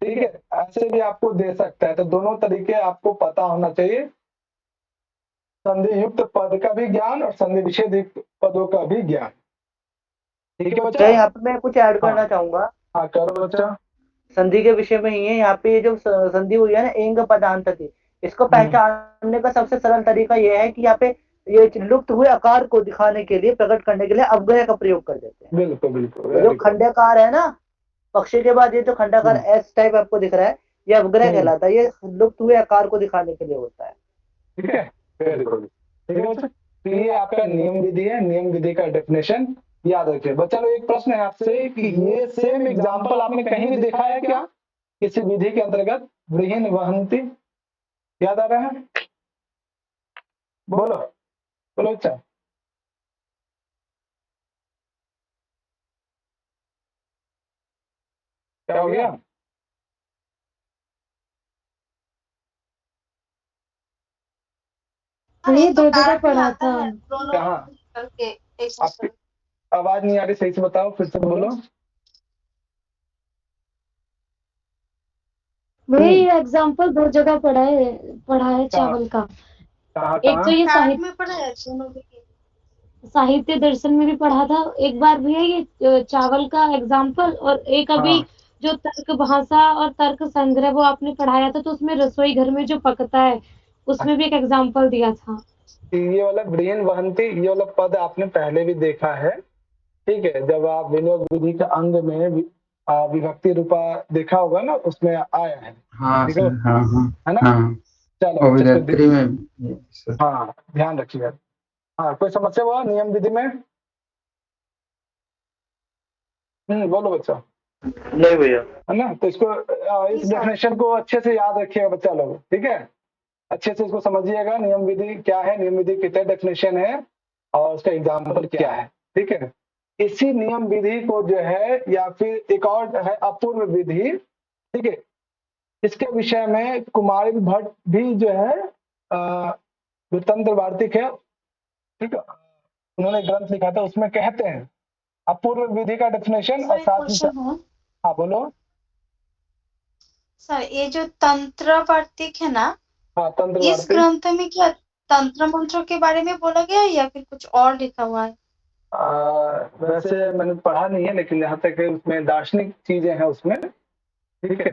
ठीक है, ऐसे भी आपको दे सकता है, तो दोनों तरीके आपको पता होना चाहिए, संधि युक्त पद का भी ज्ञान और संधि विच्छेद युक्त पदों का भी ज्ञान। ठीक है बच्चा, यहाँ पे मैं कुछ ऐड करना चाहूंगा। हाँ करो बच्चा। संधि के विषय में ही है, यहाँ पे ये जो संधि हुई है ना एंग पदांतति, इसको पहचानने का सबसे सरल तरीका ये है कि यहाँ पे ये लुप्त हुए आकार को दिखाने के लिए, प्रकट करने के लिए अवग्रह का प्रयोग कर देते हैं। बिल्कुल बिल्कुल, जो खंडाकार है ना, पक्षी के बाद ये जो खंडाकार एस टाइप आपको दिख रहा है, ये अवग्रह कहलाता है, ये लुप्त हुए आकार को दिखाने के लिए होता है। ठीक है, वेरी गुड, ठीक है बच्चा, तो ये आपका नियम विधि है, नियम विधि का डेफिनेशन याद रखिए। बच्चा लोग एक प्रश्न है आपसे कि ये सेम एग्जांपल आपने कहीं भी देखा है क्या, किसी विधि के अंतर्गत, वृहन वहंती, याद आ रहा है? बोलो बोलो अच्छा। क्या हो गया? ये दो जगह पढ़ा था। कहाँ? आपकी आवाज नहीं आ रही, सही से बताओ, फिर से बोलो। वही एग्जाम्पल दो जगह पढ़ा है चावल का। एक तो ये साहित्य में पढ़ा है, साहित्य दर्शन में भी पढ़ा था, एक बार भी है ये चावल का एग्जाम्पल, और एक अभी जो तर्क भाषा और तर्क संग्रह वो आपने पढ़ाया था, तो उसमें रसोई घर में जो पकता है उसमें भी एक एग्जाम्पल दिया था। ये वाला वृहन वहंती, ये वाला पद आपने पहले भी देखा है, ठीक है, जब आप विनियोग विधि का अंग में विभक्ति रूपा देखा होगा ना, उसमें आया है। हाँ ठीक है, है ना? चलो अभिधात्री में, हाँ ध्यान रखिएगा। हाँ, कोई समस्या हुआ नियम विधि में? बोलो बच्चा। नहीं भैया, है ना, तो इसको इस डेफिनेशन को अच्छे से याद रखिएगा बच्चा लोग, ठीक है, अच्छे से इसको समझिएगा, नियम विधि क्या है, नियम विधि कितने डेफिनेशन है और उसका एग्जाम्पल क्या है, ठीक है। इसी नियम विधि को जो है, या फिर एक और है अपूर्व विधि, ठीक है, इसके विषय में कुमारी भट्ट भी जो है जो तंत्र वार्तिक है, ठीक है, उन्होंने ग्रंथ लिखा था, उसमें कहते हैं अपूर्व विधि का डेफिनेशन और साथ ही। हाँ बोलो सर, ये जो तंत्र वार्तिक है ना, हाँ, तंत्र इस ग्रंथ में क्या तंत्र मंत्रों के बारे में बोला गया है या फिर कुछ और लिखा हुआ है? वैसे मैंने पढ़ा नहीं है, लेकिन जहाँ तक है उसमें दार्शनिक चीजें हैं उसमें, ठीक है।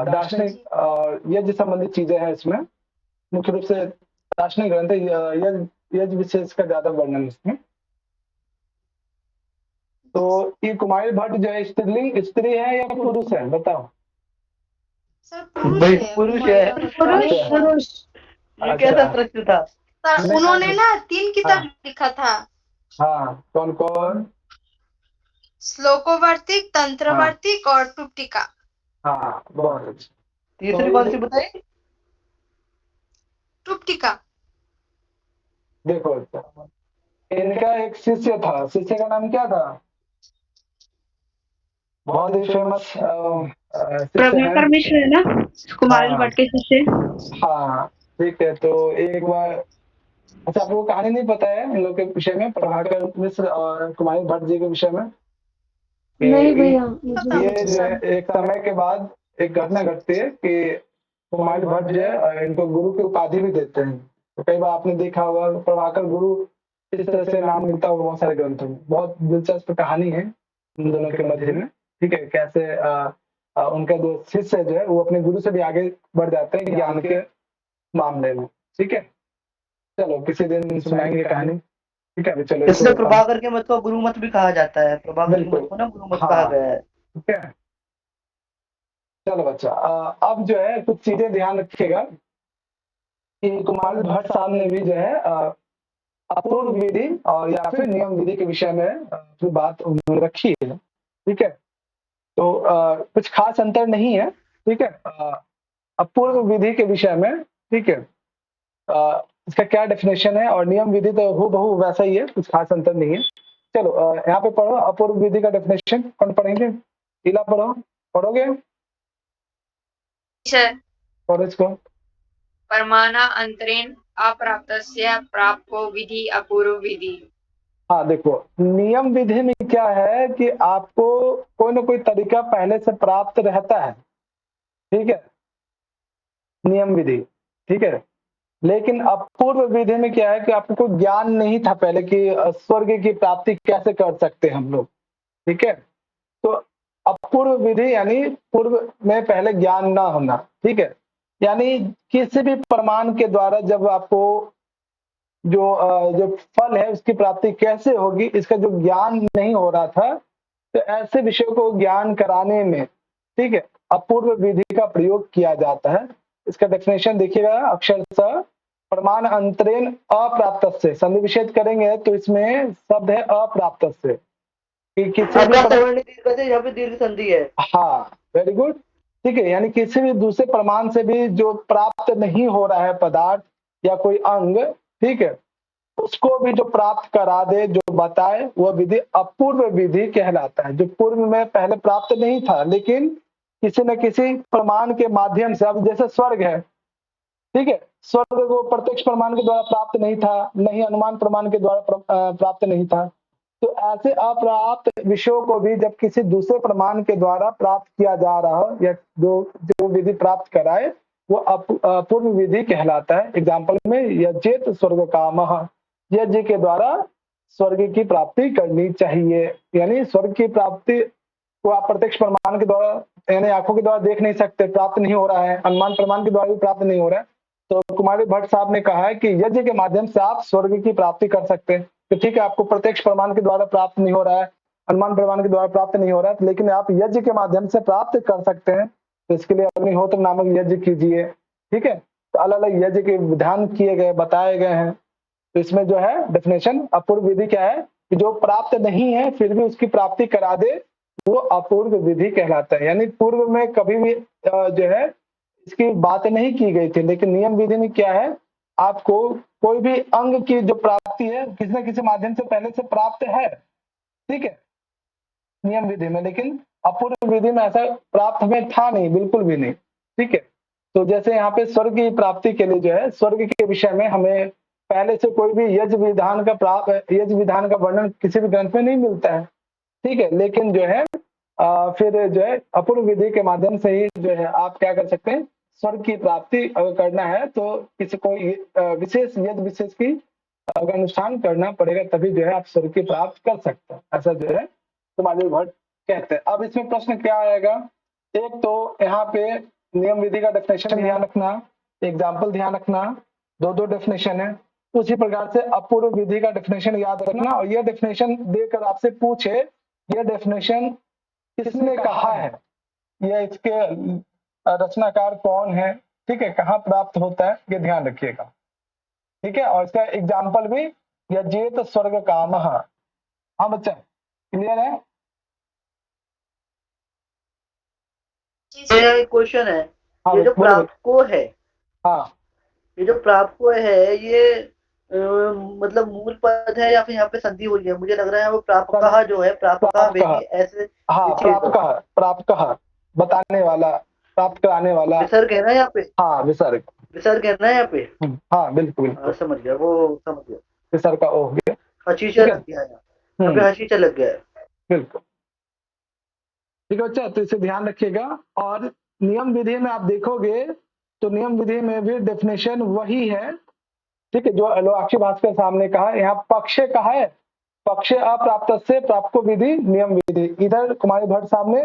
दार्शनिक और यज्ञ संबंधित चीजें हैं इसमें, मुख्य रूप से दार्शनिक ग्रंथ है, यज्ञ विशेष का ज्यादा वर्णन इसमें। तो ये कुमारी भट्ट जो है स्त्री है या पुरुष है, बताओ। भाई पुरुष है। पुरुष। ये कैसा प्रश्न था? सर उन्होंने ना 3 किताब लिखा था। हाँ, कौन कौन? श्लोकोवार्तिक, तंत्रवार्तिक और टुप्टिका। हाँ, बहुत अच्छा। तीसरी कौन सी बताई? टुप्टिका। देखो, इनका एक शिष्य था, शिष्य का नाम क्या था? बहुत ही फेमस प्रभाकर मिश्र है ना, कुमारी भट्ट के शिष्य। हाँ, ठीक है। तो एक बार, अच्छा आपको कहानी नहीं पता है इन लोग के विषय में, प्रभाकर मिश्र और कुमारी भट्ट जी के विषय में? नहीं भैया, ये जो है एक समय के बाद एक घटना घटती है कि कुमारी भट्ट जो है इनको गुरु की उपाधि भी देते हैं। तो कई बार आपने देखा होगा प्रभाकर गुरु इस तरह से नाम मिलता होगा बहुत सारे ग्रंथों में। बहुत दिलचस्प कहानी है इन दोनों के मध्य में, ठीक है। कैसे उनका जो शिष्य जो है वो अपने गुरु से भी आगे बढ़ जाते हैं ज्ञान के मामले में, ठीक है। चलो किसी दिन सुनाएंगे कहानी, ठीक है। चलो, इसलिए प्रभाकर के मत को गुरु मत भी कहा जाता है। प्रभाकर के मत को ना गुरु मत कहा गया है, ठीक है। चलो बच्चा, अब जो है कुछ चीजें ध्यान रखिएगा कि कुमारी भट्ट साहब ने भी जो है अपूर्व विधि और या फिर नियम विधि के विषय में जो बात उन्होंने रखी है, ठीक है। तो कुछ खास अंतर नहीं है, ठीक है। अपूर्व विधि के विषय में, ठीक है, इसका क्या डेफिनेशन है, और नियम विधि तो हूबहू वैसा ही है, कुछ खास अंतर नहीं है। चलो यहाँ पे पढ़ो अपूर्व विधि का डेफिनेशन। कौन पढ़ेंगे? लीला पढ़ो, पढ़ोगे? पढ़ो इसको। परमाना अंतरेण अप्राप्तस्य प्राप्तो विधि अपूर्व विधि। हाँ देखो, नियम विधि में क्या है कि आपको कोई ना कोई तरीका पहले से प्राप्त रहता है, ठीक है, नियम विधि, ठीक है। लेकिन अपूर्व विधि में क्या है कि आपको कोई ज्ञान नहीं था पहले कि स्वर्ग की प्राप्ति कैसे कर सकते हैं हम लोग, ठीक है। तो अपूर्व विधि यानी पूर्व में पहले ज्ञान ना होना, ठीक है। यानी किसी भी प्रमाण के द्वारा जब आपको जो फल है उसकी प्राप्ति कैसे होगी इसका जो ज्ञान नहीं हो रहा था, तो ऐसे विषयों को ज्ञान कराने में, ठीक है, अपूर्व विधि का प्रयोग किया जाता है। इसका डेफिनेशन देखिएगा, अक्षरशः प्रमाण अंतरेण अप्राप्त से, संधि विच्छेद करेंगे तो इसमें शब्द है अप्राप्त से, कि किसी भी दीर्घ संधि है। हाँ, वेरी गुड, ठीक है। यानी किसी भी दूसरे प्रमाण से भी जो प्राप्त नहीं हो रहा है पदार्थ या कोई अंग, ठीक है, उसको भी जो प्राप्त करा दे, जो बताए, वह विधि अपूर्व विधि कहलाता है। जो पूर्व में पहले प्राप्त नहीं था लेकिन किसी न किसी प्रमाण के माध्यम से, अब जैसे स्वर्ग है, ठीक है, स्वर्ग को प्रत्यक्ष प्रमाण के द्वारा प्राप्त नहीं था, नहीं अनुमान प्रमाण के द्वारा प्राप्त नहीं था। तो ऐसे अप्राप्त विषयों को भी जब किसी दूसरे प्रमाण के द्वारा प्राप्त किया जा रहा हो या जो विधि प्राप्त कराए वो अपूर्व विधि कहलाता है। एग्जाम्पल में यज्ञेत स्वर्ग कामः, यज्ञ के द्वारा स्वर्ग की प्राप्ति करनी चाहिए। यानी स्वर्ग की प्राप्ति को आप प्रत्यक्ष प्रमाण के द्वारा यानी आंखों के द्वारा देख नहीं सकते, प्राप्त नहीं हो रहा है, अनुमान प्रमाण के द्वारा भी प्राप्त नहीं हो रहा है। तो कुमारी भट्ट साहब ने कहा है कि यज्ञ के माध्यम से आप स्वर्ग की प्राप्ति कर सकते हैं। तो ठीक है, आपको प्रत्यक्ष प्रमाण के द्वारा प्राप्त नहीं हो रहा है, अनुमान प्रमाण के द्वारा प्राप्त नहीं हो रहा है, लेकिन आप यज्ञ के माध्यम से प्राप्त कर सकते हैं। तो इसके लिए अग्निहोत्र नामक यज्ञ कीजिए, ठीक है। तो अलग अलग यज्ञ के विधान किए गए, बताए गए हैं। तो इसमें जो है डेफिनेशन अपूर्व विधि क्या है कि जो प्राप्त नहीं है फिर भी उसकी प्राप्ति करा दे, वो अपूर्व विधि कहलाता है। यानी पूर्व में कभी भी जो है इसकी बात नहीं की गई थी, लेकिन नियम विधि में क्या है, आपको कोई भी अंग की जो प्राप्ति है किसी न किसी माध्यम से पहले से प्राप्त है, ठीक है, नियम विधि में। लेकिन अपूर्व विधि में ऐसा प्राप्त हमें था नहीं, बिल्कुल भी नहीं, ठीक है। तो जैसे यहाँ पे स्वर्ग की प्राप्ति के लिए जो है स्वर्ग के विषय में हमें पहले से कोई भी यज्ञ विधान का वर्णन किसी भी ग्रंथ में नहीं मिलता है, ठीक है। लेकिन जो है फिर जो है अपूर्व विधि के माध्यम से ही जो है आप क्या कर सकते हैं, स्वर्ग की प्राप्ति अगर करना है तो किसी कोई विशेष यज्ञ विशेष की का अनुष्ठान करना पड़ेगा, तभी जो है आप स्वर्ग की प्राप्त कर सकते हैं, ऐसा जो है कुमार भट्ट कहते हैं। अब इसमें प्रश्न क्या आएगा, एक तो यहाँ पे नियम विधि का डेफिनेशन ध्यान रखना, एग्जाम्पल ध्यान रखना, दो डेफिनेशन है। उसी प्रकार से अपूर्व विधि का डेफिनेशन याद रखना, और यह डेफिनेशन देकर आपसे पूछे यह डेफिनेशन किसने कहा है, यह इसके रचनाकार कौन है, ठीक है, कहाँ प्राप्त होता है, ये ध्यान रखिएगा, ठीक है। और इसका एग्जाम्पल भी यजेत स्वर्ग कामः। हाँ बच्चा, क्लियर है? मेरा एक क्वेश्चन है, हाँ, ये जो बोलो। प्राप्त को है, हाँ, ये जो प्राप्त को है ये मतलब मूल पद है या फिर यहाँ पे संधि हुई है? मुझे लग रहा है वो प्रापकः जो है, प्रापकः वेदी ऐसे हाँ, प्रापकः बताने वाला, प्राप्त कराने वाला, विसर्ग है ना यहाँ पे? हाँ, विसर्ग है ना यहाँ पे? हाँ बिल्कुल, समझ गया, वो समझ गया, विसर्ग का ओ हो गया, हशीशा लग गया है यहाँ पे, हशीशा लग गया है, बिल्कुल, ठीक है बच्चा। तो इसे ध्यान रखिएगा। और नियम विधि में आप देखोगे तो नियम विधि में भी डेफिनेशन वही है, ठीक है, जो लोकाक्षी भास्कर सामने कहा, यहाँ पक्ष कहा है, पक्ष अप्राप्त से प्राप्त विधि नियम विधि, इधर कुमारी भट्ट साहब ने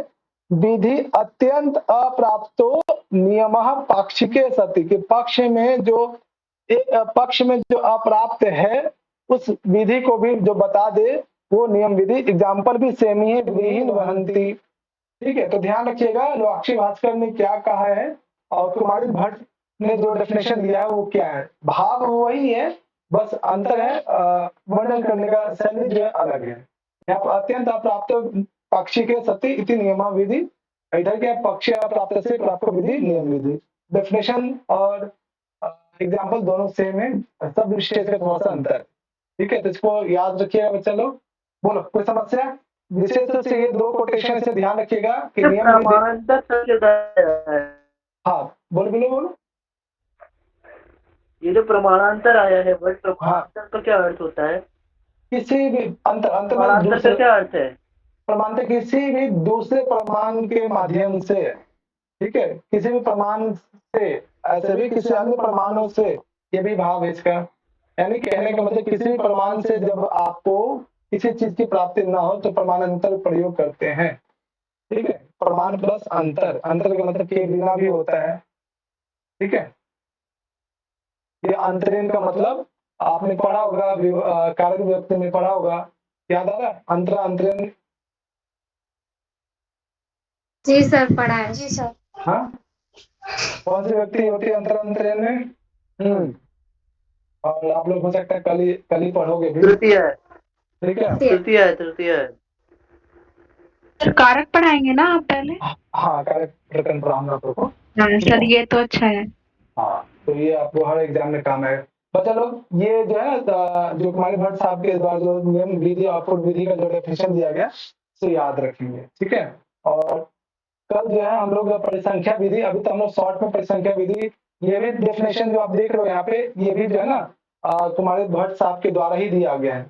विधि अत्यंत अप्राप्तो नियमः पाक्षिके सति, कि पक्ष में जो अप्राप्त है उस विधि को भी जो बता दे वो नियम विधि। एग्जाम्पल भी सेम ही है, विधिहीन वहंती, ठीक है। तो ध्यान रखिएगा लोकाक्षी भास्कर ने क्या कहा है और कुमारी भट्ट ने जो डेफिनेशन दिया है वो क्या है, भाव वही है, बस अंतर है, वर्णन करने का शैली जो है अलग है। यहाँ पर अत्यंत अप्राप्त पक्षी के सती इति नियम विधि, इधर क्या पक्ष अप्राप्त से प्राप्त विधि नियम विधि। डेफिनेशन और एग्जाम्पल दोनों सेम है, सब विशेष का थोड़ा सा अंतर, ठीक है। तो इसको याद रखिएगा बच्चा लोग। बोलो, कोई समस्या? विशेष रूप से ये दो कोटेशन से ध्यान रखिएगा कि नियम हाँ, बोलो। ये जो प्रमाणांतर आया है, बट प्रमाणांतर का क्या अर्थ होता है? किसी भी प्रमाणांतर का क्या अर्थ है? प्रमाणांतर किसी भी दूसरे प्रमाण के माध्यम से, ठीक है, किसी भी प्रमाण से, ऐसे भी किसी अन्य प्रमाणों से, ये भी भाव है इसका। यानी कहने का मतलब किसी भी प्रमाण से जब आपको किसी चीज की प्राप्ति ना हो तो प्रमाणांतर प्रयोग करते हैं, ठीक है। प्रमाण प्लस अंतर, अंतर का मतलब के बिना भी होता है, ठीक है। ये अंतरीन का मतलब आपने पढ़ा होगा, कारक व्यक्ति में पढ़ा होगा, याद आ रहा है? अंतरीन। जी सर, पढ़ा है। जी सर। हाँ, कौन सी व्यक्ति होती है अंतरीन में? और आप लोग हो सकता है कल ही पढ़ोगे भी, तृतीय है, ठीक है, तृतीय है। सर कारक पढ़ाएंगे ना आप पहले? हाँ, कारक प्रकरण पढ़ाऊंगा आपको। सर ये तो अच्छा है। हाँ, तो ये आपको हर एग्जाम में काम आएगा। बच्चा लोग ये जो है जो कुमारी भट्ट साहब के द्वारा जो नियम विधि और अपूर्व विधि का जो डेफिनेशन दिया गया तो याद रखेंगे, ठीक है। और कल जो है हम लोग परिसंख्या विधि, अभी तो हम लोग शॉर्ट में परिसंख्या विधि, ये भी डेफिनेशन जो आप देख रहे हो यहाँ पे, ये भी जो है ना कुमारी भट्ट साहब के द्वारा ही दिया गया है।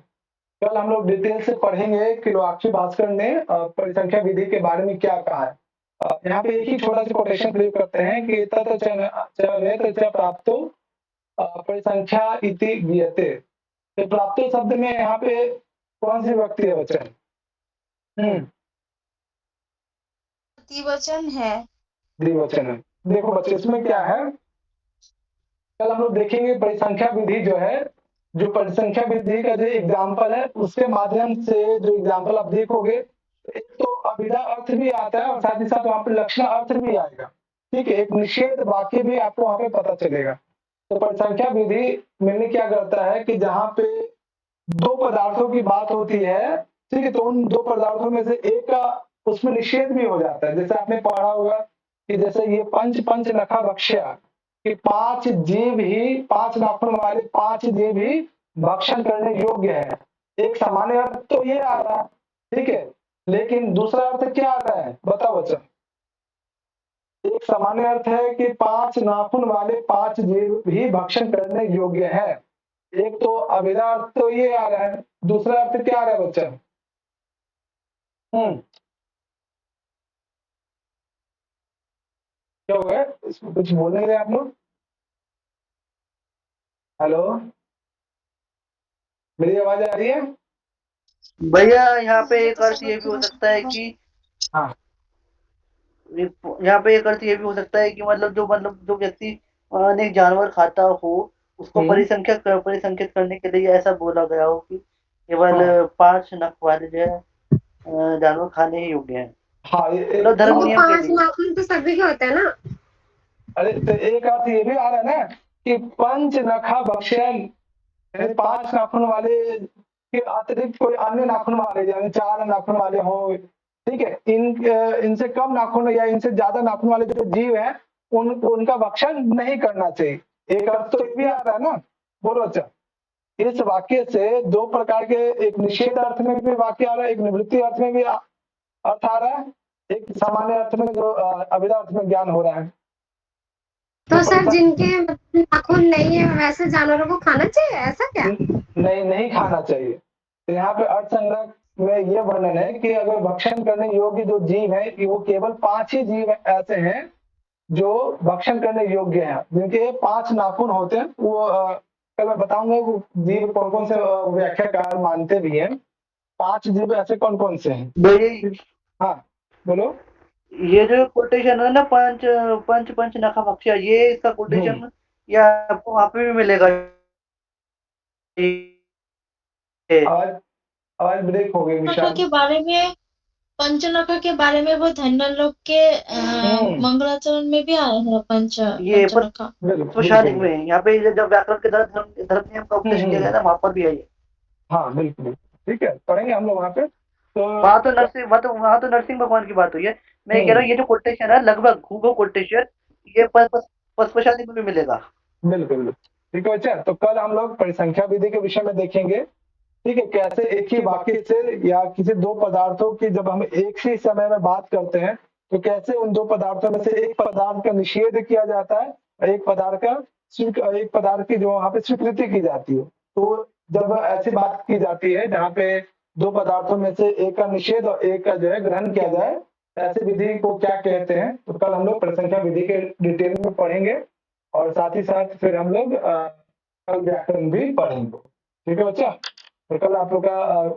कल हम लोग डिटेल से पढ़ेंगे कि लोकाक्षी भास्कर ने परिसंख्या विधि के बारे में क्या कहा है। यहाँ पे एक ही छोटा सा कोटेशन प्रयोग करते हैं कि तत् प्राप्तो परिसंख्या इति गीयते। तो प्राप्तो शब्द में यहाँ पे कौन सी व्यक्ति है बच्चा? द्विवचन है। द्विवचन है। देखो बच्चे इसमें क्या है, कल हम लोग देखेंगे परिसंख्या विधि जो है, जो परिसंख्या विधि का जो एग्जाम्पल है उसके माध्यम से जो एग्जाम्पल आप देखोगे, एक तो अभिधा अर्थ भी आता है और साथ ही साथ वहां पर लक्षण अर्थ भी आएगा, ठीक है। एक निषेध वाक्य भी आपको वहां पे पता चलेगा। तो परिसंख्या विधि में क्या करता है कि जहाँ पे दो पदार्थों की बात होती है, ठीक है, तो उन दो पदार्थों में से एक का उसमें निषेध भी हो जाता है। जैसे आपने पढ़ा होगा कि जैसे ये पंच नखा भक्ष्या, कि 5 जीव ही, 5 नाखून वाले 5 जीव ही भक्षण करने योग्य है। एक सामान्य अर्थ तो ये आ रहा है, ठीक है, लेकिन दूसरा अर्थ क्या आता है बताओ बच्चा? एक सामान्य अर्थ है कि 5 नाखून वाले 5 जीव ही भक्षण करने योग्य है। एक तो अभिधा अर्थ तो ये आ रहा है, दूसरा अर्थ क्या आ रहा है बच्चा? क्या हो गया, इसमें कुछ बोलने रहे आप लोग? हेलो। मेरी आवाज आ रही है? भैया यहाँ पे एक तो अर्थ सब ये भी हो सकता है कि हाँ यहाँ पे एक अर्थ ये भी हो सकता है कि मतलब जो व्यक्ति अनेक जानवर खाता हो उसको परिसंख्यित करने के लिए ऐसा बोला गया हो कि केवल 5 नख वाले जो है जानवर खाने ही योग्य हैं। हाँ मतलब धर्म तो नियम के 5 लिए। नाखून तो सभी के होते हैं ना। अरे तो एक अर्थ ये भी आ रहा है ना कि पंच नखा भक्षण, यानी 5 नाखून वाले के अतिरिक्त कोई अन्य नाखून वाले, यानी 4 नाखून वाले हो, ठीक है, इनसे कम नाखून या इनसे ज्यादा नाखून वाले जो जीव हैं उनका भक्षण नहीं करना चाहिए। एक अर्थ तो ये भी आ रहा है ना। बोलो अच्छा, इस वाक्य से 2 प्रकार के, एक निषेध अर्थ में भी वाक्य आ रहा है, एक निवृत्ति अर्थ में भी अर्थ आ रहा है, एक सामान्य अर्थ में जो अभिधा अर्थ में ज्ञान हो रहा है। तो सर जिनके नाखून नहीं है वैसे जानवरों को खाना चाहिए, ऐसा क्या? नहीं खाना चाहिए। तो यहाँ पे अर्थ संग्रह में ये वर्णन है कि अगर भक्षण करने योग्य जो जीव है कि वो केवल 5 ही जीव ऐसे हैं जो भक्षण करने योग्य हैं, जिनके 5 नाखून होते हैं। वो कल मैं बताऊंगा वो जीव कौन कौन से व्याख्याकार मानते भी हैं। 5 जीव ऐसे कौन कौन से हैं? हाँ बोलो। ये जो कोटेशन है ना पंच नखा भक्ष्य, ये इसका कोटेशन या आपको वहाँ पे भी मिलेगा। आवाज ब्रेक हो गई विशाल। के बारे में, पंचनखा के बारे में वो धन्वलोक के मंगलाचरण में भी आए हैं पंचनखा। स्वशालिक में यहाँ पे जब व्याकरण के धर्म नियम का उपदेश किया गया था वहाँ पर भी है ये। हाँ बिल्कुल, ठीक है, पढ़ेंगे हम लोग वहाँ पे। तो वहाँ तो नरसिंह भगवान की बात हुई है। मैं कह रहा हूँ ये जो कोटेशन है लगभग हूबहू कोटेशन ये पद्मशाली में भी मिलेगा। बिल्कुल ठीक है बच्चा। तो कल हम लोग परिसंख्या विधि के विषय में देखेंगे, ठीक है, कैसे एक ही वाक्य से या किसी 2 पदार्थों की जब हम एक ही समय में बात करते हैं तो कैसे उन 2 पदार्थों में से एक पदार्थ का निषेध किया जाता है और एक पदार्थ की जो वहाँ पे स्वीकृति की जाती है। तो जब ऐसी बात की जाती है जहाँ पे 2 पदार्थों में से एक का निषेध और एक का जो है ग्रहण किया जाए, ऐसी विधि को क्या कहते हैं, तो कल हम लोग परिसंख्या विधि के डिटेल में पढ़ेंगे और साथ ही साथ फिर हम लोग कल व्याकरण भी पढ़ेंगे। ठीक है बच्चा, तो कल आप लोग का